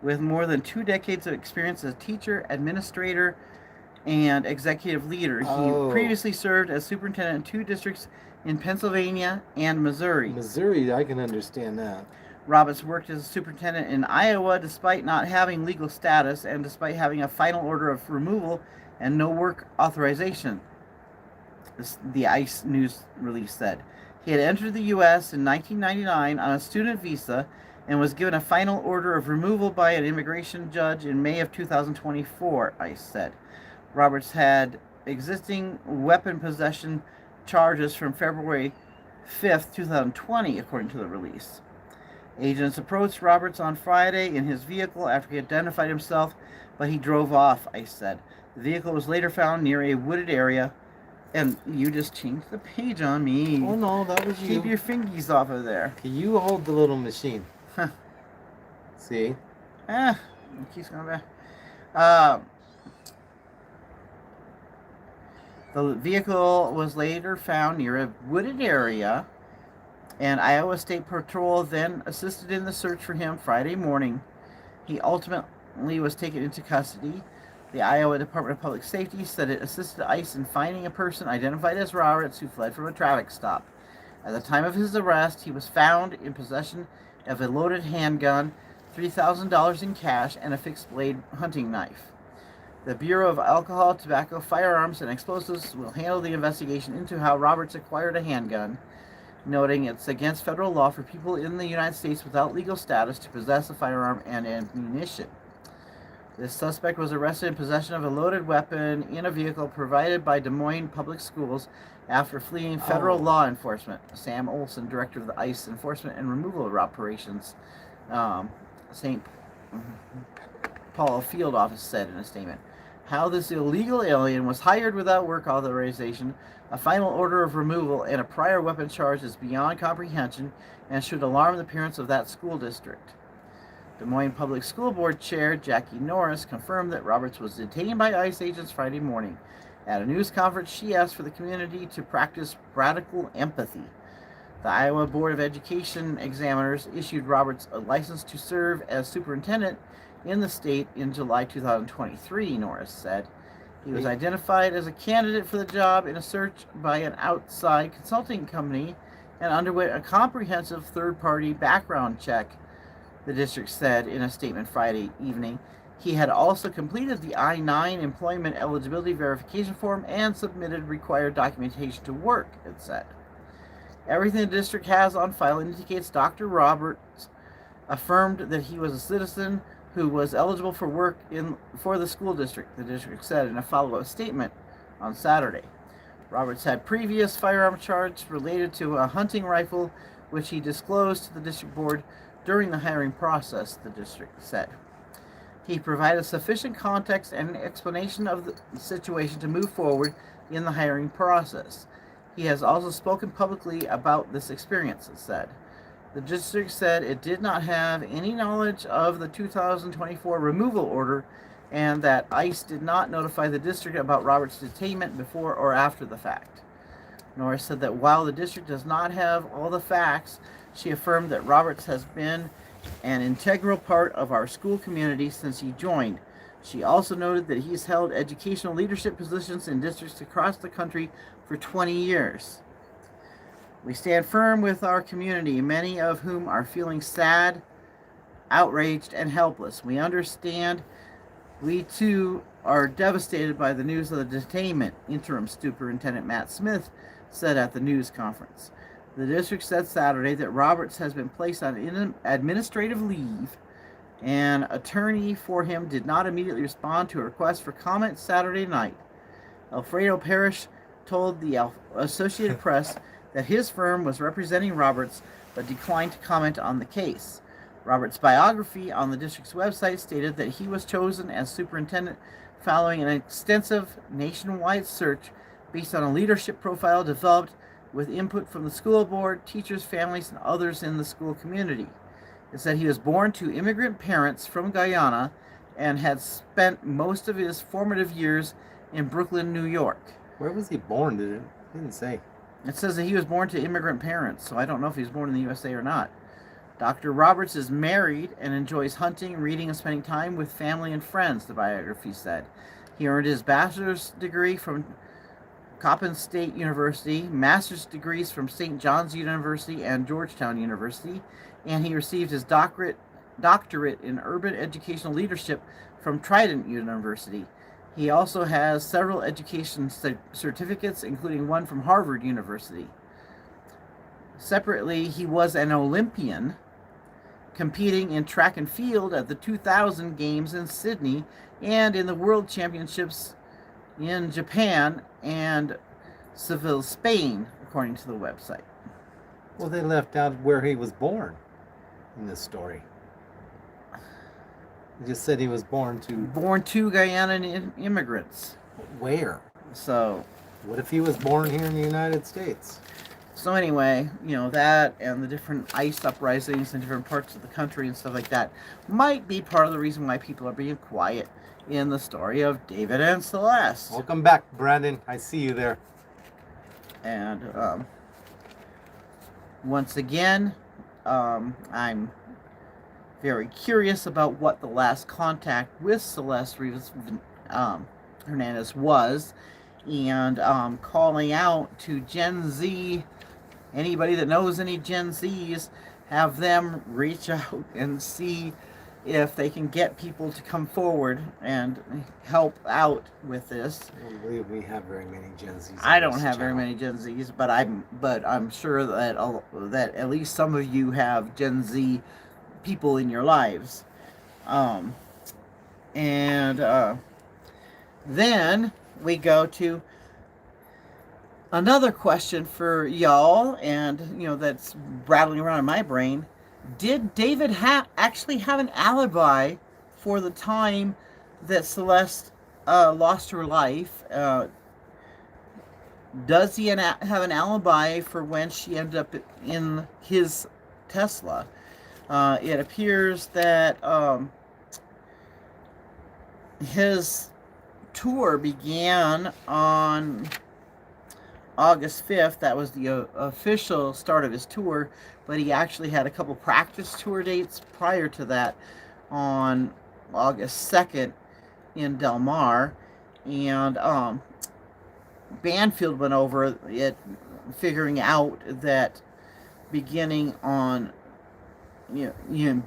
Speaker 1: with more than 2 decades of experience as a teacher, administrator, and executive leader. He previously served as superintendent in 2 districts in Pennsylvania and Missouri.
Speaker 2: Missouri, I can understand that.
Speaker 1: Roberts worked as a superintendent in Iowa despite not having legal status and despite having a final order of removal and no work authorization, the ICE news release said. He had entered the U.S. in 1999 on a student visa and was given a final order of removal by an immigration judge in May of 2024, ICE said. Roberts had existing weapon possession charges from February 5th, 2020, according to the release. Agents approached Roberts on Friday in his vehicle after he identified himself, but he drove off, ICE said. The vehicle was later found near a wooded area. And you just changed the page on me.
Speaker 2: Oh no, that was you.
Speaker 1: Keep your fingies off of there.
Speaker 2: Okay, you hold the little machine. See?
Speaker 1: It keeps going back. The vehicle was later found near a wooded area, and Iowa State Patrol then assisted in the search for him Friday morning. He ultimately was taken into custody. The Iowa Department of Public Safety said it assisted ICE in finding a person identified as Roberts who fled from a traffic stop. At the time of his arrest, he was found in possession of a loaded handgun, $3,000 in cash, and a fixed-blade hunting knife. The Bureau of Alcohol, Tobacco, Firearms, and Explosives will handle the investigation into how Roberts acquired a handgun, noting it's against federal law for people in the United States without legal status to possess a firearm and ammunition. This suspect was arrested in possession of a loaded weapon in a vehicle provided by Des Moines Public Schools after fleeing federal law enforcement. Sam Olson, director of the ICE Enforcement and Removal Operations, St. Paul Field Office, said in a statement. how this illegal alien was hired without work authorization, a final order of removal, and a prior weapon charge is beyond comprehension and should alarm the parents of that school district. Des Moines Public School Board Chair Jackie Norris confirmed that Roberts was detained by ICE agents Friday morning. At a news conference, she asked for the community to practice radical empathy. The Iowa Board of Education examiners issued Roberts a license to serve as superintendent in the state in July 2023, Norris said. He was identified as a candidate for the job in a search by an outside consulting company and underwent a comprehensive third-party background check, the district said in a statement Friday evening. He had also completed the I-9 employment eligibility verification form and submitted required documentation to work, it said. Everything the district has on file indicates Dr. Roberts affirmed that he was a citizen who was eligible for work for the school district, the district said in a follow-up statement on Saturday. Roberts had previous firearm charges related to a hunting rifle, which he disclosed to the district board during the hiring process, the district said. He provided sufficient context and explanation of the situation to move forward in the hiring process. He has also spoken publicly about this experience, it said. The district said it did not have any knowledge of the 2024 removal order and that ICE did not notify the district about Roberts' detainment before or after the fact. Norris said that while the district does not have all the facts, she affirmed that Roberts has been an integral part of our school community since he joined. She also noted that he's held educational leadership positions in districts across the country for 20 years. We stand firm with our community, many of whom are feeling sad, outraged, and helpless. We understand we too are devastated by the news of the detainment, Interim Superintendent Matt Smith said at the news conference. The district said Saturday that Roberts has been placed on administrative leave. An attorney for him did not immediately respond to a request for comment Saturday night. Alfredo Parrish told the Associated Press that his firm was representing Roberts but declined to comment on the case. Roberts' biography on the district's website stated that he was chosen as superintendent following an extensive nationwide search based on a leadership profile developed with input from the school board, teachers, families, and others in the school community. It said he was born to immigrant parents from Guyana and had spent most of his formative years in Brooklyn, New York.
Speaker 2: Where was he born? It didn't say.
Speaker 1: It says that he was born to immigrant parents, so I don't know if he was born in the USA or not. Dr. Roberts is married and enjoys hunting, reading, and spending time with family and friends, the biography said. He earned his bachelor's degree from Coppin State University, master's degrees from St. John's University and Georgetown University, and he received his doctorate in urban educational leadership from Trident University. He also has several education certificates, including one from Harvard University. Separately, he was an Olympian, competing in track and field at the 2000 Games in Sydney and in the World Championships in Japan and Seville, Spain, according to the website.
Speaker 2: Well, they left out where he was born in this story. They just said he was born to
Speaker 1: Guyanan immigrants.
Speaker 2: Where?
Speaker 1: So,
Speaker 2: what if he was born here in the United States?
Speaker 1: So anyway, that and the different ICE uprisings in different parts of the country and stuff like that might be part of the reason why people are being quiet in the story of David and Celeste.
Speaker 2: Welcome back, Brandon. I see you there.
Speaker 1: And once again, I'm very curious about what the last contact with Celeste Hernandez was, and calling out to Gen Z. Anybody that knows any Gen Zs, have them reach out and see if they can get people to come forward and help out with this.
Speaker 2: I don't believe we have very many Gen Zs.
Speaker 1: I don't have very many Gen Zs, but I'm sure that at least some of you have Gen Z people in your lives. Then we go to another question for y'all, and that's rattling around in my brain. Did David actually have an alibi for the time that Celeste lost her life. Does he have an alibi for when she ended up in his Tesla? It appears that his tour began on August 5th. That was the official start of his tour, but he actually had a couple practice tour dates prior to that on August 2nd in Del Mar. And Banfield went over it, figuring out that beginning on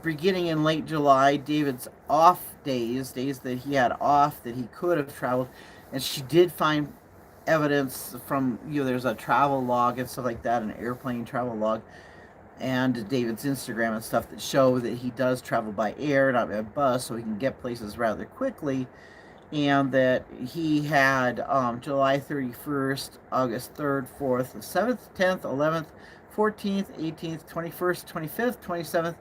Speaker 1: beginning in late July, David's off days that he had off, that he could have traveled, and she did find evidence from there's a travel log and stuff like that, an airplane travel log, and David's Instagram and stuff that show that he does travel by air, not by bus, so he can get places rather quickly, and that he had July 31st, August 3rd, 4th, 7th, 10th, 11th, 14th, 18th, 21st, 25th, 27th,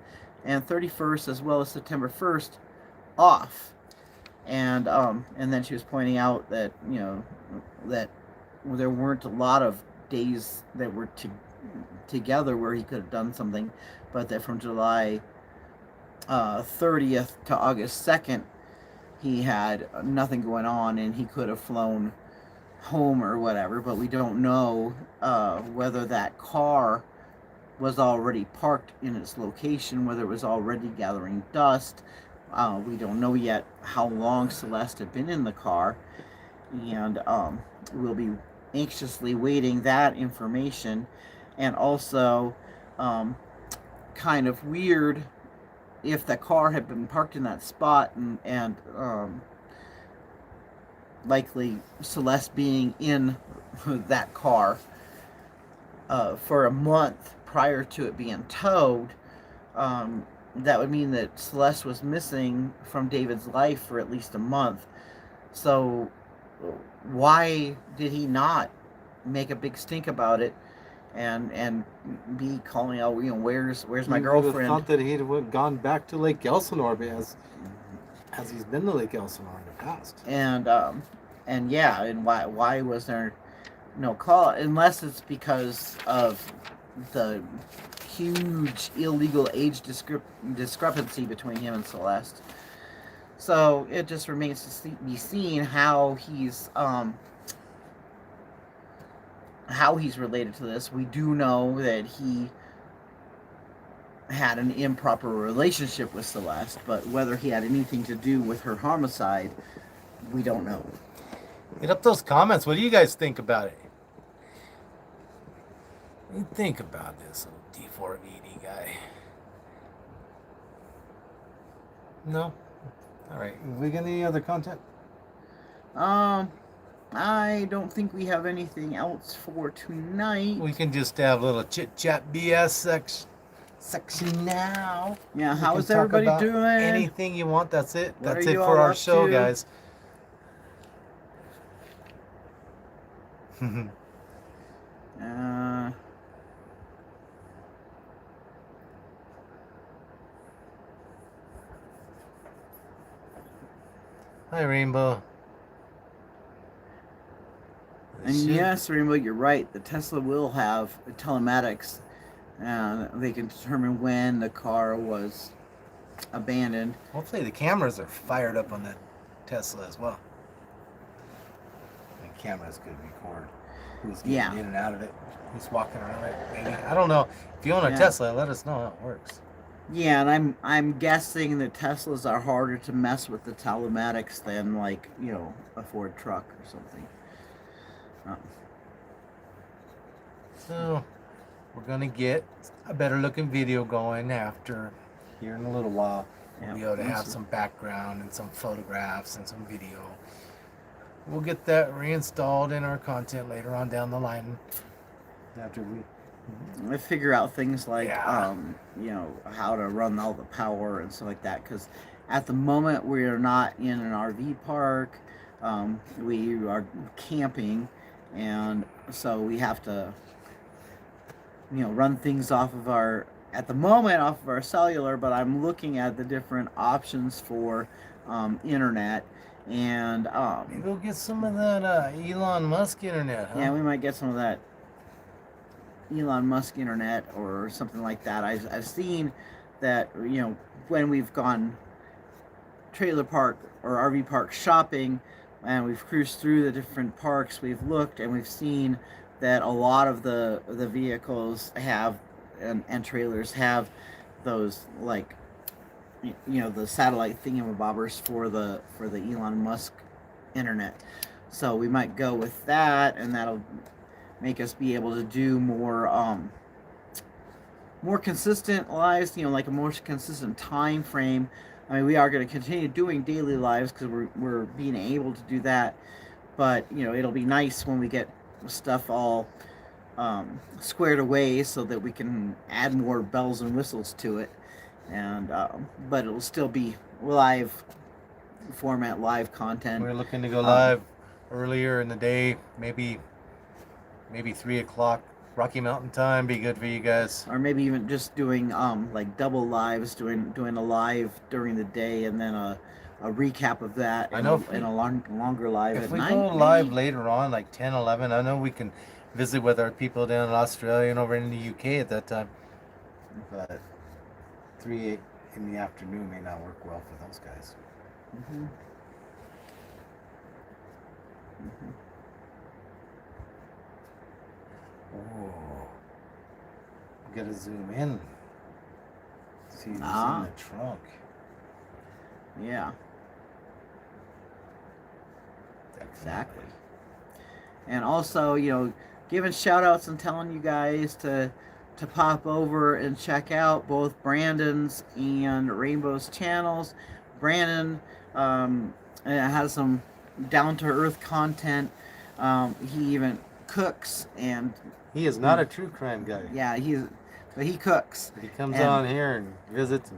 Speaker 1: and 31st, as well as September 1st, off. And then she was pointing out that that there weren't a lot of days that were together where he could have done something, but that from July 30th to August 2nd, he had nothing going on and he could have flown home or whatever. But we don't know whether that car was already parked in its location, whether it was already gathering dust. We don't know yet how long Celeste had been in the car, and we'll be anxiously waiting that information. And also, kind of weird if the car had been parked in that spot, and likely Celeste being in that car for a month prior to it being towed. That would mean that Celeste was missing from David's life for at least a month. So why did he not make a big stink about it and be calling out, where's my girlfriend?
Speaker 2: I thought that he'd have gone back to Lake Elsinore as he's been to Lake Elsinore in the past.
Speaker 1: And why was there no call? Unless it's because of the huge illegal age discrepancy between him and Celeste. So it just remains to be seen how he's related to this. We do know that he had an improper relationship with Celeste, but whether he had anything to do with her homicide, we don't know.
Speaker 2: Get up those comments. What do you guys think about it? What do you think about this little d4vd guy? No? Alright. Have we got any other content?
Speaker 1: I don't think we have anything else for tonight.
Speaker 2: We can just have a little chit-chat BS section now.
Speaker 1: Yeah, how is everybody doing?
Speaker 2: Anything you want, that's it.
Speaker 1: What
Speaker 2: That's
Speaker 1: are
Speaker 2: it
Speaker 1: you
Speaker 2: for
Speaker 1: all
Speaker 2: our
Speaker 1: up
Speaker 2: show,
Speaker 1: to?
Speaker 2: guys. Hi, Rainbow.
Speaker 1: And yes, Rainbow, you're right. The Tesla will have telematics. They can determine when the car was abandoned.
Speaker 2: Hopefully the cameras are fired up on that Tesla as well. The cameras could record who's getting in and out of it, who's walking around it. Maybe. I don't know. If you own a Tesla, let us know how it works.
Speaker 1: Yeah, and I'm guessing that Teslas are harder to mess with the telematics than, like, a Ford truck or something.
Speaker 2: So we're gonna get a better looking video going after here in a little while. We'll be able to have some background and some photographs and some video. We'll get that reinstalled in our content later on down the line. After we
Speaker 1: figure out things like how to run all the power and stuff like that, because at the moment we are not in an RV park. We are camping, and so we have to run things off of our cellular, but I'm looking at the different options for internet, And
Speaker 2: Maybe we'll get some of that Elon Musk internet, huh?
Speaker 1: yeah, we might get some of that Elon Musk internet or something like that. I've seen that, when we've gone trailer park or RV park shopping and we've cruised through the different parks, we've looked and we've seen that a lot of the vehicles have and trailers have those, like, the satellite thingamabobbers for the Elon Musk internet. So we might go with that, and that'll make us be able to do more consistent lives, like a more consistent time frame. I mean, we are going to continue doing daily lives because we're being able to do that, but it'll be nice when we get stuff all squared away so that we can add more bells and whistles to it, and but it'll still be live format, live content.
Speaker 2: We're looking to go live earlier in the day, maybe 3 o'clock Rocky Mountain time. Be good for you guys.
Speaker 1: Or maybe even just doing like double lives, doing a live during the day and then a recap of that.
Speaker 2: I know
Speaker 1: in a longer live
Speaker 2: if
Speaker 1: at
Speaker 2: we
Speaker 1: night.
Speaker 2: go live later on, like 10, 11, I know we can visit with our people down in Australia and over in the UK at that time. But 3 in the afternoon may not work well for those guys.
Speaker 1: Mm-hmm. Mm-hmm.
Speaker 2: Oh, gotta zoom in. See who's in the trunk.
Speaker 1: Yeah. Exactly. And also, giving shout outs and telling you guys to pop over and check out both Brandon's and Rainbow's channels. Brandon has some down to earth content. He even cooks, and
Speaker 2: he is not a true crime guy.
Speaker 1: Yeah, but he cooks.
Speaker 2: He comes on here and visits.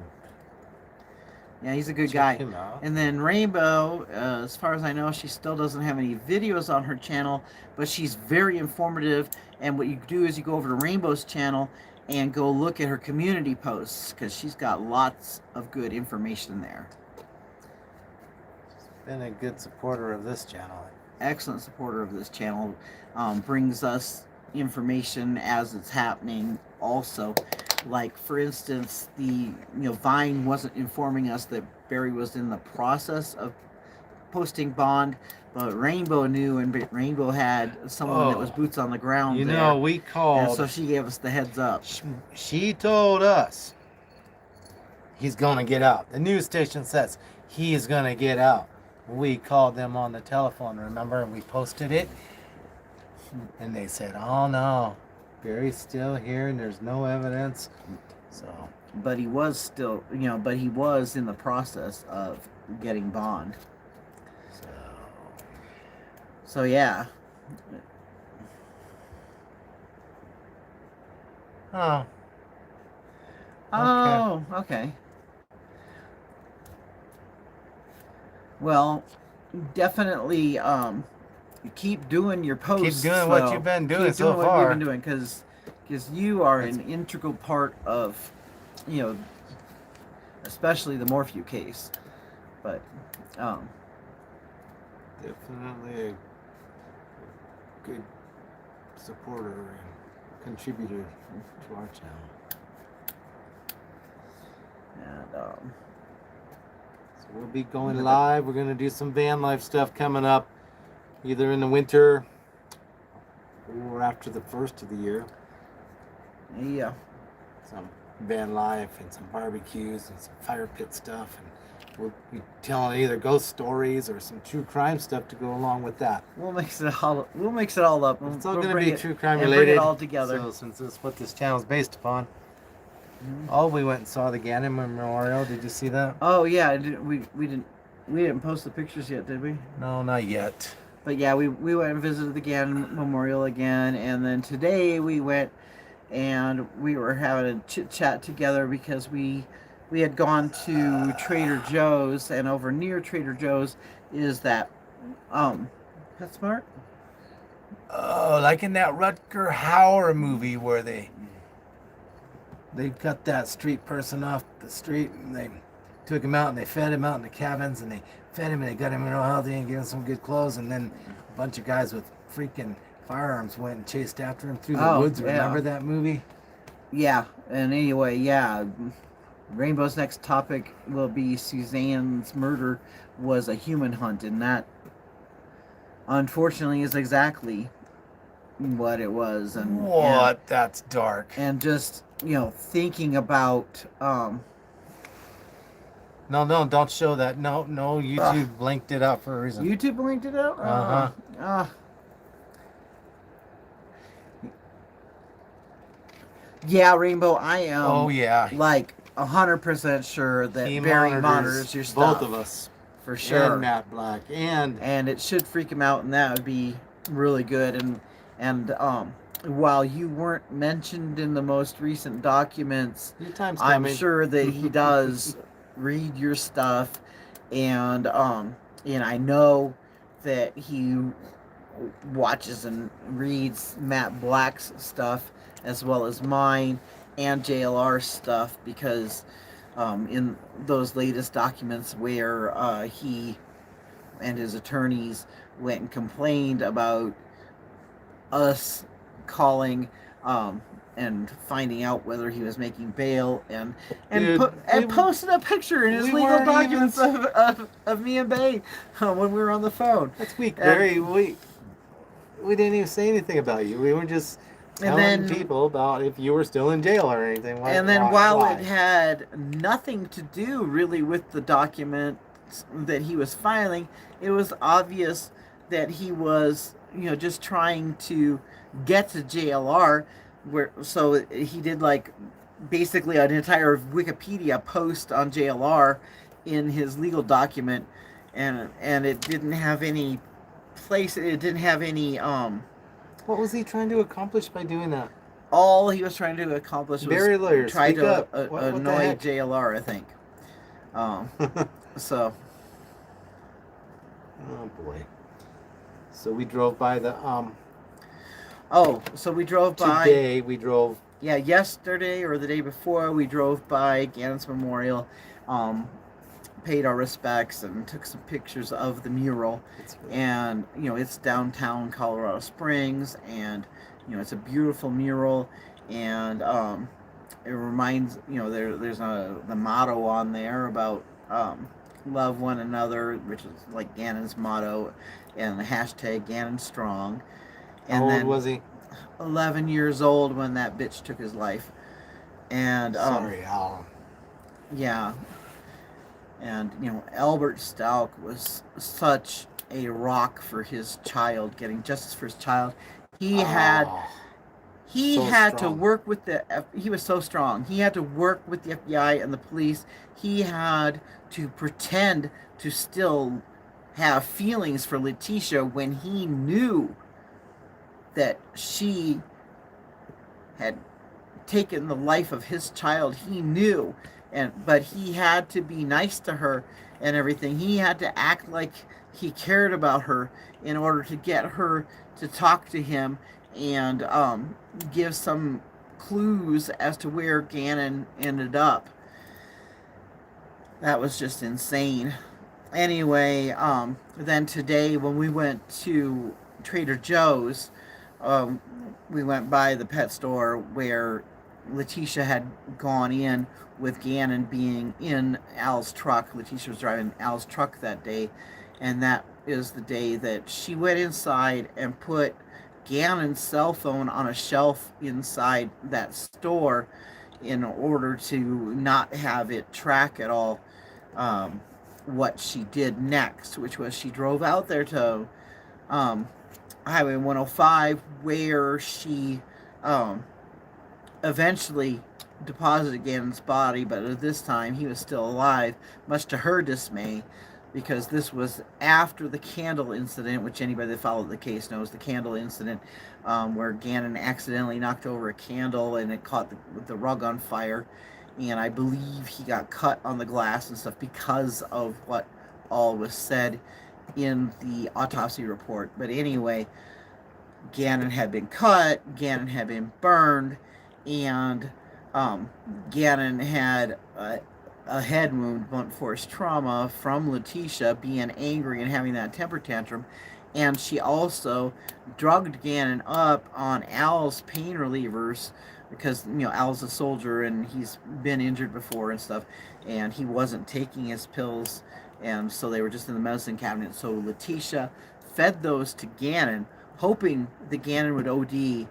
Speaker 1: Yeah, he's a good guy.
Speaker 2: Him out.
Speaker 1: And then Rainbow, as far as I know, she still doesn't have any videos on her channel, but she's very informative. And what you do is you go over to Rainbow's channel and go look at her community posts, because she's got lots of good information there.
Speaker 2: She's been a good supporter of this channel.
Speaker 1: Excellent supporter of this channel. Brings us information as it's happening also. Like, for instance, Vine wasn't informing us that Barry was in the process of posting bond, but Rainbow knew, and Rainbow had someone that was boots on the ground there.
Speaker 2: We called.
Speaker 1: And so she gave us the heads up.
Speaker 2: She told us he's going to get out. The news station says he's going to get out. We called them on the telephone, remember, and we posted it. And they said, oh no, Barry's still here and there's no evidence. So,
Speaker 1: but he was still, but he was in the process of getting bond. So yeah. Oh, okay. Well, definitely keep doing your posts.
Speaker 2: Keep doing what you've been doing so far.
Speaker 1: What you've been doing, because you are an integral part of, especially the Morphew case. But
Speaker 2: definitely a good supporter and contributor to our channel.
Speaker 1: And
Speaker 2: so we'll be going live. We're going to do some van life stuff coming up, either in the winter or after the first of the year.
Speaker 1: Yeah.
Speaker 2: Some van life and some barbecues and some fire pit stuff, and we'll be telling either ghost stories or some true crime stuff to go along with that.
Speaker 1: We'll mix it all up.
Speaker 2: It's all going to be true crime
Speaker 1: and
Speaker 2: related.
Speaker 1: Bring it all together.
Speaker 2: So, since that's what this channel is based upon. Oh, we went and saw the Gannon Memorial. Did you see that?
Speaker 1: Oh yeah, we didn't post the pictures yet, did we?
Speaker 2: No, not yet.
Speaker 1: But yeah, we went and visited the Gannon Memorial again, and then today we went and we were having a chit chat together because we had gone to Trader Joe's, and over near Trader Joe's is that PetSmart.
Speaker 2: Oh, like in that Rutger Hauer movie where they cut that street person off the street and they took him out and they fed him out in the cabins and they fed him and they got him real healthy and gave him some good clothes. And then a bunch of guys with freaking firearms went and chased after him through the woods.
Speaker 1: Yeah.
Speaker 2: Remember that movie?
Speaker 1: Yeah, and anyway, yeah, Rainbow's next topic will be Suzanne's murder was a human hunt, and that, unfortunately, is exactly what it was. And
Speaker 2: What? That's dark.
Speaker 1: And just, thinking about,
Speaker 2: No, don't show that. No, YouTube linked it up for a reason.
Speaker 1: YouTube linked it out? Yeah, Rainbow, I am.
Speaker 2: Oh, yeah.
Speaker 1: Like 100% sure that
Speaker 2: He
Speaker 1: Barry monitors your stuff.
Speaker 2: Both of us.
Speaker 1: For sure.
Speaker 2: And Matt Black. And
Speaker 1: it should freak him out, and that would be really good. And while you weren't mentioned in the most recent documents,
Speaker 2: your time's
Speaker 1: I'm
Speaker 2: coming.
Speaker 1: sure that he does read your stuff, and I know that he watches and reads Matt Black's stuff as well as mine and JLR stuff, because in those latest documents where he and his attorneys went and complained about us calling and finding out whether he was making bail, and posted a picture in his legal documents of me and Bay when we were on the phone.
Speaker 2: That's weak, Barry. We didn't even say anything about you. We were just telling people about if you were still in jail or anything.
Speaker 1: While it had nothing to do really with the documents that he was filing, it was obvious that he was, just trying to get to JLR. So he did basically an entire Wikipedia post on JLR in his legal document, and it didn't have any place. It didn't have any.
Speaker 2: What was he trying to accomplish by doing that?
Speaker 1: All he was trying to accomplish was try to annoy JLR, I think. So.
Speaker 2: Oh boy. So we drove by the
Speaker 1: so we drove by.
Speaker 2: Today we drove.
Speaker 1: Yeah, yesterday or the day before we drove by Gannon's Memorial, paid our respects and took some pictures of the mural. And it's downtown Colorado Springs, and it's a beautiful mural, and it reminds there's the motto on there about love one another, which is like Gannon's motto, and the hashtag Gannon Strong. And
Speaker 2: How old was he?
Speaker 1: 11 years old when that bitch took his life. And
Speaker 2: sorry, Al.
Speaker 1: Yeah. And Albert Stalk was such a rock for his child, getting justice for his child. He had to work with he was so strong. He had to work with the FBI and the police. He had to pretend to still have feelings for Letitia when he knew that she had taken the life of his child. He knew, but he had to be nice to her and everything. He had to act like he cared about her in order to get her to talk to him and give some clues as to where Gannon ended up. That was just insane. Anyway, then today when we went to Trader Joe's, we went by the pet store where Letitia had gone in with Gannon being in Al's truck. Letitia was driving Al's truck that day, and that is the day that she went inside and put Gannon's cell phone on a shelf inside that store in order to not have it track at all what she did next, which was she drove out there to Highway 105, where she eventually deposited Gannon's body, but at this time he was still alive, much to her dismay, because this was after the candle incident, which anybody that followed the case knows, the candle incident, where Gannon accidentally knocked over a candle and it caught the rug on fire, and I believe he got cut on the glass and stuff because of what all was said in the autopsy report. But anyway, Gannon had been cut, Gannon had been burned, and Gannon had a head wound, blunt force trauma from Letitia being angry and having that temper tantrum. And she also drugged Gannon up on Al's pain relievers because, Al's a soldier and he's been injured before and stuff. And he wasn't taking his pills. And so they were just in the medicine cabinet. So Letitia fed those to Gannon, hoping that Gannon would OD.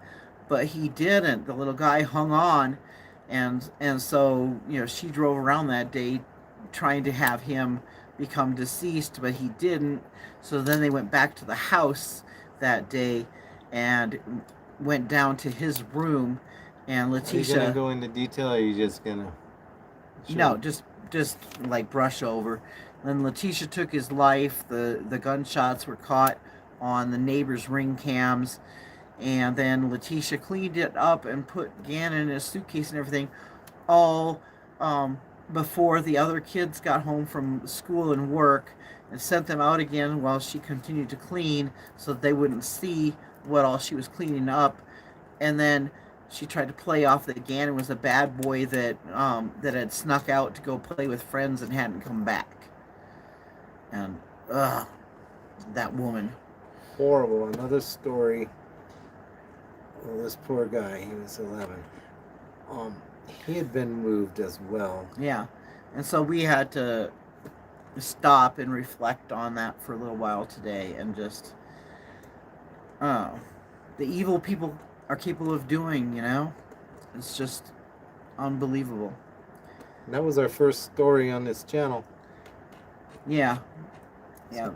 Speaker 1: But he didn't. The little guy hung on, and so she drove around that day trying to have him become deceased, but he didn't. So then they went back to the house that day and went down to his room, and Letitia.
Speaker 2: Are you gonna go into detail, or are you just gonna?
Speaker 1: No, just like brush over. Then Letitia took his life. The gunshots were caught on the neighbors' ring cams. And then Letitia cleaned it up and put Gannon in a suitcase and everything, all before the other kids got home from school and work, and sent them out again while she continued to clean so that they wouldn't see what all she was cleaning up. And then she tried to play off that Gannon was a bad boy that had snuck out to go play with friends and hadn't come back. And that woman.
Speaker 2: Horrible. Another story. Well, this poor guy, he was 11. He had been moved as well.
Speaker 1: Yeah. And so we had to stop and reflect on that for a little while today and just the evil people are capable of doing, It's just unbelievable.
Speaker 2: And that was our first story on this channel.
Speaker 1: Yeah. Yeah.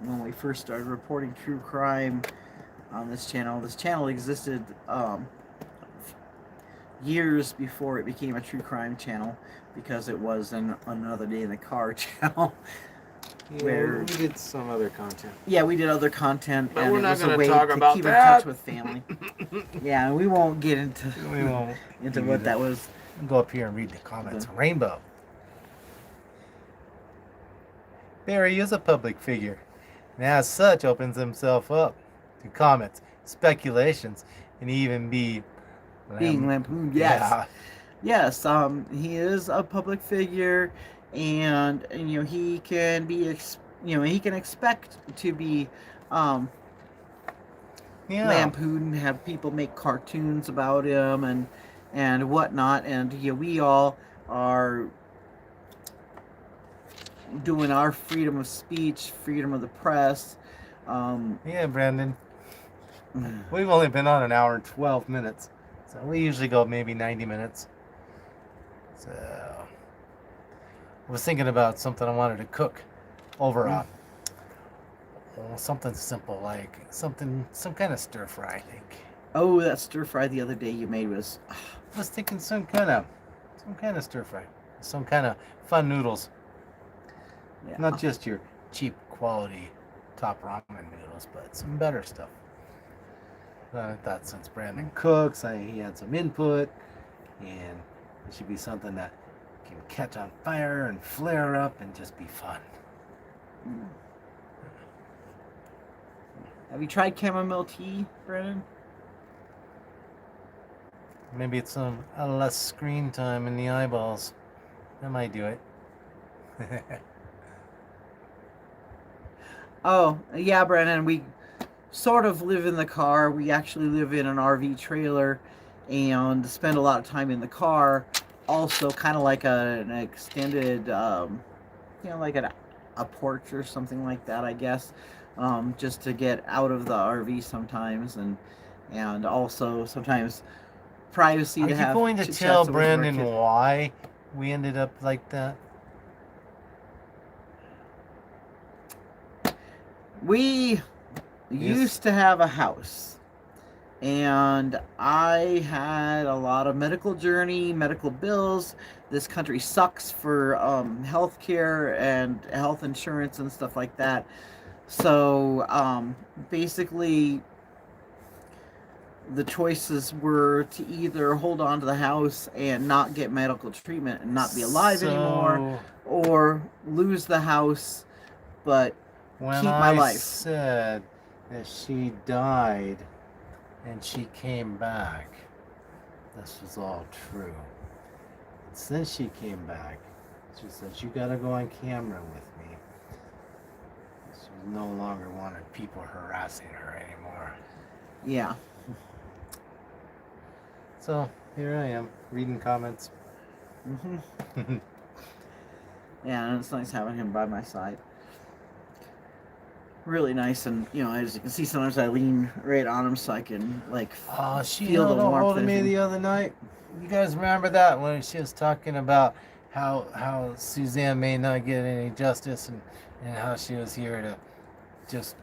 Speaker 1: When we first started reporting true crime on this channel existed years before it became a true crime channel, because it was an Another Day in the Car channel.
Speaker 2: Yeah,
Speaker 1: where
Speaker 2: we did some other content.
Speaker 1: Yeah, we did other content,
Speaker 2: but
Speaker 1: and
Speaker 2: we're
Speaker 1: it
Speaker 2: not
Speaker 1: was a
Speaker 2: going
Speaker 1: way
Speaker 2: to talk
Speaker 1: to
Speaker 2: about
Speaker 1: keep
Speaker 2: that.
Speaker 1: in touch with family. Yeah, we won't get into what that was.
Speaker 2: Go up here and read the comments. Rainbow. Barry is a public figure, and as such opens himself up to comments, speculations, and even being
Speaker 1: lampooned. Yes.
Speaker 2: Yeah.
Speaker 1: Yes, he is a public figure, and he can be he can expect to be lampooned and have people make cartoons about him and whatnot, and we all are doing our freedom of speech, freedom of the press.
Speaker 2: Yeah, Brandon. We've only been on an hour and 12 minutes. So we usually go maybe 90 minutes. So I was thinking about something I wanted to cook over something simple, like some kind of stir fry, I think.
Speaker 1: Oh, that stir fry the other day you made was...
Speaker 2: I was thinking some kind of stir fry. Some kind of fun noodles. Yeah. Not just your cheap quality top ramen noodles, but some better stuff. I thought since Brandon cooks, he had some input, and it should be something that can catch on fire and flare up and just be fun.
Speaker 1: Have you tried chamomile tea, Brandon?
Speaker 2: Maybe it's some less screen time in the eyeballs. That might do it.
Speaker 1: Oh, yeah, Brandon, we sort of live in the car. We actually live in an RV trailer and spend a lot of time in the car. Also, kind of like an extended, like a porch or something like that, I guess, just to get out of the RV sometimes, and also sometimes privacy.
Speaker 2: Are
Speaker 1: to
Speaker 2: you
Speaker 1: have
Speaker 2: going to tell Brandon why we ended up like that?
Speaker 1: We used to have a house, and I had a lot of medical bills. This country sucks for health care and health insurance and stuff like that. So basically the choices were to either hold on to the house and not get medical treatment and not be alive anymore, or lose the house but keep my life.
Speaker 2: When I said that she died and she came back, this was all true. since she came back, she said, "You gotta go on camera with me." She no longer wanted people harassing her anymore.
Speaker 1: Yeah.
Speaker 2: So here I am, reading comments.
Speaker 1: Yeah, and it's nice having him by my side. Really nice, and as you can see, sometimes I lean right on him so I can
Speaker 2: She
Speaker 1: feel
Speaker 2: held
Speaker 1: the
Speaker 2: a
Speaker 1: warmth
Speaker 2: hold of
Speaker 1: of
Speaker 2: me
Speaker 1: him.
Speaker 2: the other night. You guys remember that when she was talking about how Suzanne may not get any justice and how she was here to just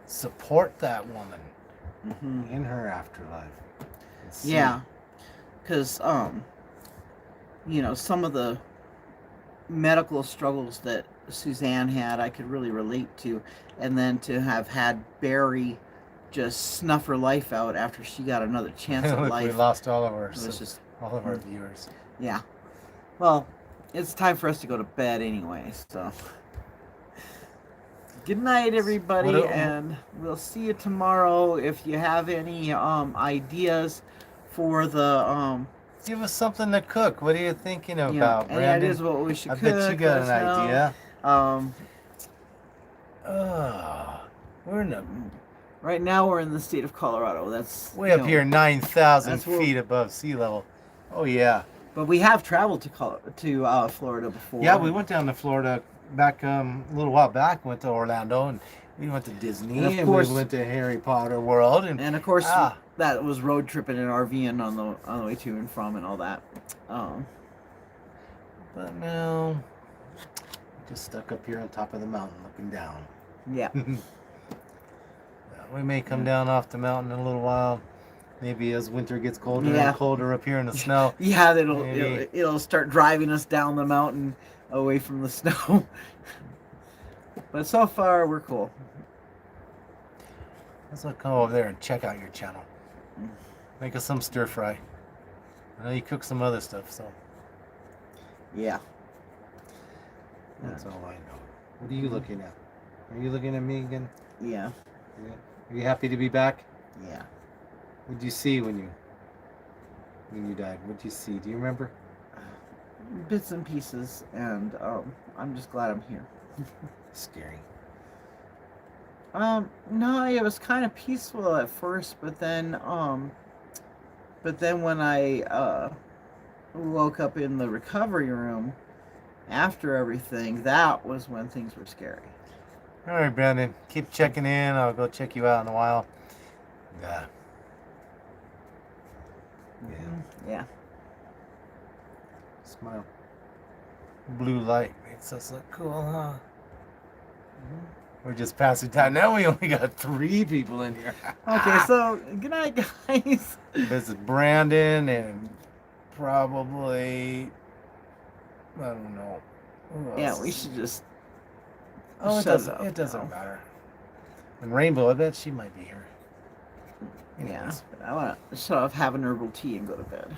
Speaker 2: support that woman in her afterlife.
Speaker 1: Yeah, because some of the medical struggles that Suzanne had, I could really relate to, and then to have had Barry just snuff her life out after she got another chance at
Speaker 2: Look,
Speaker 1: life.
Speaker 2: we lost all of our viewers.
Speaker 1: Yeah. Well, it's time for us to go to bed anyway, so. Good night, everybody, and we'll see you tomorrow. If you have any ideas for the
Speaker 2: give us something to cook. What are you thinking about,
Speaker 1: any
Speaker 2: Brandon?
Speaker 1: ideas of what we should
Speaker 2: I
Speaker 1: cook?
Speaker 2: bet you got an idea. We're in a
Speaker 1: Right now we're in the state of Colorado. That's
Speaker 2: way up here, 9,000
Speaker 1: that's where-
Speaker 2: feet above sea level. Oh yeah.
Speaker 1: But we have traveled to Florida before.
Speaker 2: Yeah, we went down to Florida back a little while back. Went to Orlando and we went to Disney
Speaker 1: And of course-
Speaker 2: we went to Harry Potter World
Speaker 1: and of course that was road tripping and RVing on the way to and from and all that.
Speaker 2: But now, just stuck up here on top of the mountain looking down.
Speaker 1: Yeah.
Speaker 2: We may come down off the mountain in a little while. Maybe as winter gets colder and colder up here in the snow.
Speaker 1: Yeah, it'll start driving us down the mountain away from the snow. But so far we're cool.
Speaker 2: Let's come over there and check out your channel. Make us some stir fry. I know you cook some other stuff, so.
Speaker 1: Yeah.
Speaker 2: That's all I know. What are you looking at? Are you looking at me again?
Speaker 1: Yeah.
Speaker 2: Are you happy to be back?
Speaker 1: Yeah.
Speaker 2: What did you see when you died? What did you see? Do you remember?
Speaker 1: Bits and pieces, and I'm just glad I'm here.
Speaker 2: Scary.
Speaker 1: No, it was kind of peaceful at first, but then when I woke up in the recovery room after everything, that was when things were scary.
Speaker 2: All right, Brandon. Keep checking in. I'll go check you out in a while. Yeah.
Speaker 1: Yeah.
Speaker 2: Smile. Blue light makes us look cool, huh? We're just passing time. Now we only got 3 people in here.
Speaker 1: Okay, so good night, guys.
Speaker 2: This is Brandon and probably, I don't know.
Speaker 1: Yeah, we should just.
Speaker 2: Oh, it doesn't matter. And Rainbow, I bet she might be here.
Speaker 1: Yeah,
Speaker 2: Anyways.
Speaker 1: but I want to shut off, have an herbal tea, and go to bed.